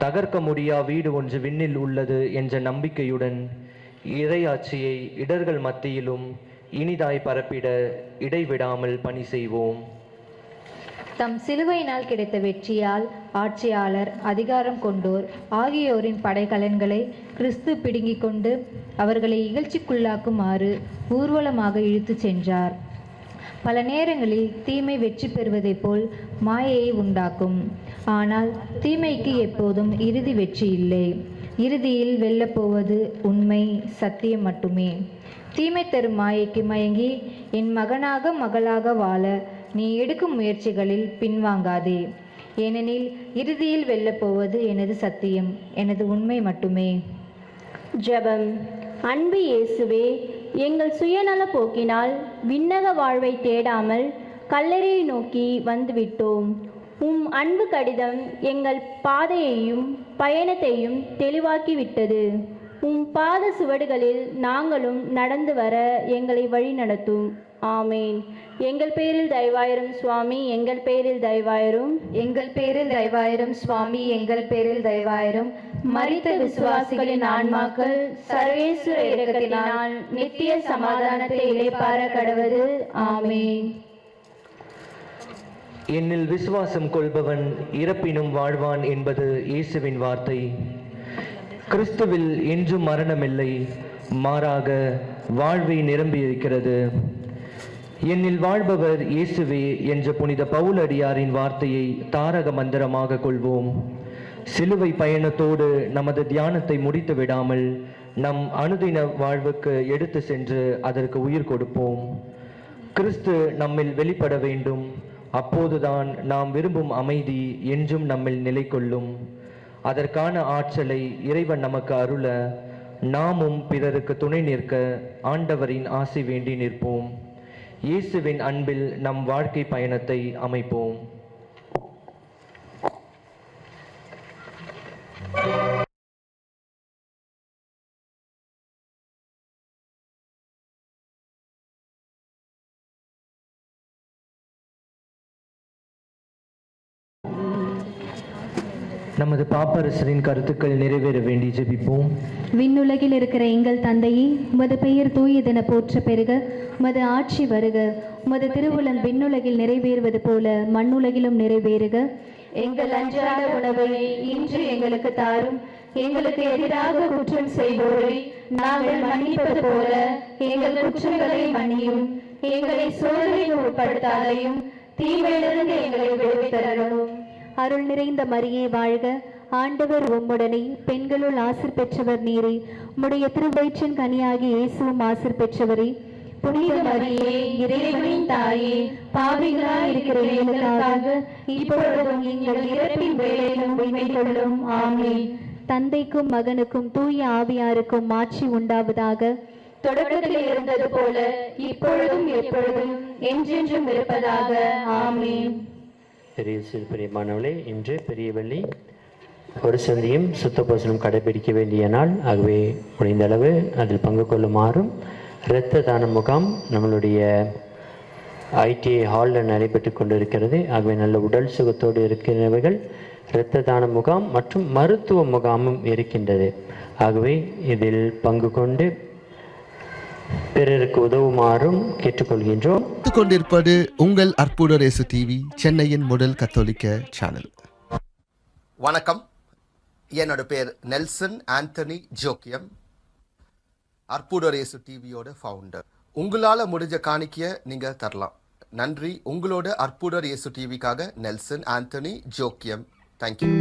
தகர்க்க முடியா வீடு ஒன்று விண்ணில் உள்ளது என்ற நம்பிக்கையுடன் இறையாட்சியை இடர்கள் மத்தியிலும் இனிதாய் பரப்பிட இடைவிடாமல் பணி செய்வோம். தம் சிலுவையினால் கிடைத்த வெற்றியால் ஆட்சியாளர், அதிகாரம் கொண்டோர் ஆகியோரின் படைக்கலன்களை கிறிஸ்து பிடுங்கிக் கொண்டு அவர்களை இகழ்ச்சிக்குள்ளாக்குமாறு ஊர்வலமாக இழுத்துச் சென்றார். பல நேரங்களில் தீமை வெற்றி பெறுவதைப் போல் மாயையை உண்டாக்கும். ஆனால் தீமைக்கு எப்போதும் இறுதி வெற்றி இல்லை. இறுதியில் வெல்லப்போவது உண்மை, சத்தியம் மட்டுமே. தீமை தரும் மாயைக்கு மயங்கி என் மகனாக மகளாக வாழ நீ எடுக்கும் முயற்சிகளில் பின்வாங்காதே. ஏனெனில் இறுதியில் வெல்லப்போவது எனது சத்தியம், எனது உண்மை மட்டுமே. ஜெபம். அன்பு இயேசுவே, எங்கள் சுயநல போக்கினால் விண்ணக வாழ்வை தேடாமல் கல்லறையை நோக்கி வந்துவிட்டோம். உம் அன்பு கடிதம் எங்கள் பாதையையும் பயணத்தையும் தெளிவாக்கிவிட்டது. உம் பாத சுவடுகளில் நாங்களும் நடந்து வர எங்களை வழி நடத்தும். ஆமேன். எங்கள் பேரில் தயவாயிரும் சுவாமி, எங்கள் பேரில் தயவாயிரும். எங்கள் பேரில் தயவாயிரும் சுவாமி, எங்கள் பேரில் தயவாயிரும். மரித்த விசுவாசிகளின் ஆன்மாக்கள் சர்வேஸ்வர இரக்கத்தினால் நித்திய சமாதானத்தை இளைப்பாற கடவது. ஆமேன். என்னில் விசுவாசம் கொள்பவன் இறப்பினும் வாழ்வான் என்பது இயேசுவின் வார்த்தை. கிறிஸ்துவில் என்றும் மரணமில்லை, மாறாக வாழ்வை நிரம்பியிருக்கிறது. என்னில் வாழ்பவர் இயேசுவே என்ற புனித பவுலடியாரின் வார்த்தையை தாரக மந்திரமாக கொள்வோம். சிலுவை பயணத்தோடு நமது தியானத்தை முடித்து விடாமல் நம் அனுதின வாழ்வுக்கு எடுத்து சென்று அதற்கு உயிர் கொடுப்போம். கிறிஸ்து நம்மில் வெளிப்பட வேண்டும். அப்போதுதான் நாம் விரும்பும் அமைதி என்றும் நம்மில் நிலை கொள்ளும். அதற்கான ஆற்றலை இறைவன் நமக்கு அருள நாமும் பிறருக்கு துணை நிற்க ஆண்டவரின் ஆசை வேண்டி நிற்போம். இயேசுவின் அன்பில் நம் வாழ்க்கை பயணத்தை அமைப்போம். நமது பாப்பரசரின் கருத்துக்கள் நிறைவேற வேண்டி ஜெபிப்போம். விண்ணுலகில் இருக்கிற எங்கள் தந்தையே, உமது பெயர் தூயதென போற்ற பெருக, உமது ஆட்சி வருக, உமது திருவுளம் விண்ணுலகில் நிறைவேறுவது போல மண்ணுலகிலும் நிறைவேறுக. எங்கள் அன்றாட உணவை இன்று எங்களுக்கு தாரும். எங்களுக்கு எதிராக குற்றம் செய்வோரை நாங்கள் மன்னிப்பது போல எங்கள் குற்றங்களை மன்னியும். எங்களை சோதனைக்கு உட்படுத்தாதையும், தீமையிலிருந்து எங்களை விடுவித்தரணும். அருள் நிறைந்த மரியே வாழ்க, ஆண்டவர் உம்முடனே, பெண்களுள் ஆசிர் பெற்றவர் நீரே, உம்முடைய திருவயிற்றின் கனியாகி இயேசுவும் ஆசிர் பெற்றவரே. புனித மரியே, இறைவனின் தாயே, பாவிகளாய் இருக்கிற எங்களுக்காக இப்பொழுதும் எங்கள் இறப்பின் வேளையிலும் வேண்டிக் கொள்ளும். ஆமென். தந்தைக்கும் மகனுக்கும் தூய ஆவியாருக்கும் ஆட்சி உண்டாவதாக. தொடக்கத்தில் இருந்தது போல இப்பொழுதும் எப்பொழுதும் என்றென்றும் இருப்பதாக. ஆமென். பெரிய பிரியமானவர்களே, இன்று பெரிய வெள்ளி ஒரு சந்தியும் சுத்தபோசனம் கடைபிடிக்க வேண்டிய நாள். ஆகவே முடிந்த அளவு அதில் பங்கு கொள்ளுமாறும், இரத்த தான முகாம் நம்மளுடைய ஐடிஐ ஹாலில் நடைபெற்று கொண்டிருக்கிறது. ஆகவே நல்ல உடல் சுகத்தோடு இருக்கிறவர்கள் இரத்த தான முகாம் மற்றும் மருத்துவ முகாமும் இருக்கின்றது. ஆகவே இதில் பங்கு கொண்டு பிறருக்கு உதவுமாறும் கேட்டுக்கொள்கின்றோம். கொண்டிருப்பது உங்கள் அற்புதர் இயேசு டிவி, சென்னையின் முதல் கத்தோலிக்க சேனல். வணக்கம். என்னோட பேர் நெல்சன் ஆண்டனி ஜோக்கியம், அற்புதர் இயேசு டிவியோட ஃபவுண்டர். உங்களால் முடிஞ்ச காணிக்கைய நீங்கள் தரலாம். நன்றி. உங்களோட அற்புதர் இயேசு டிவிக்காக நெல்சன் ஆண்டனி ஜோக்கியம். தேங்க்யூ.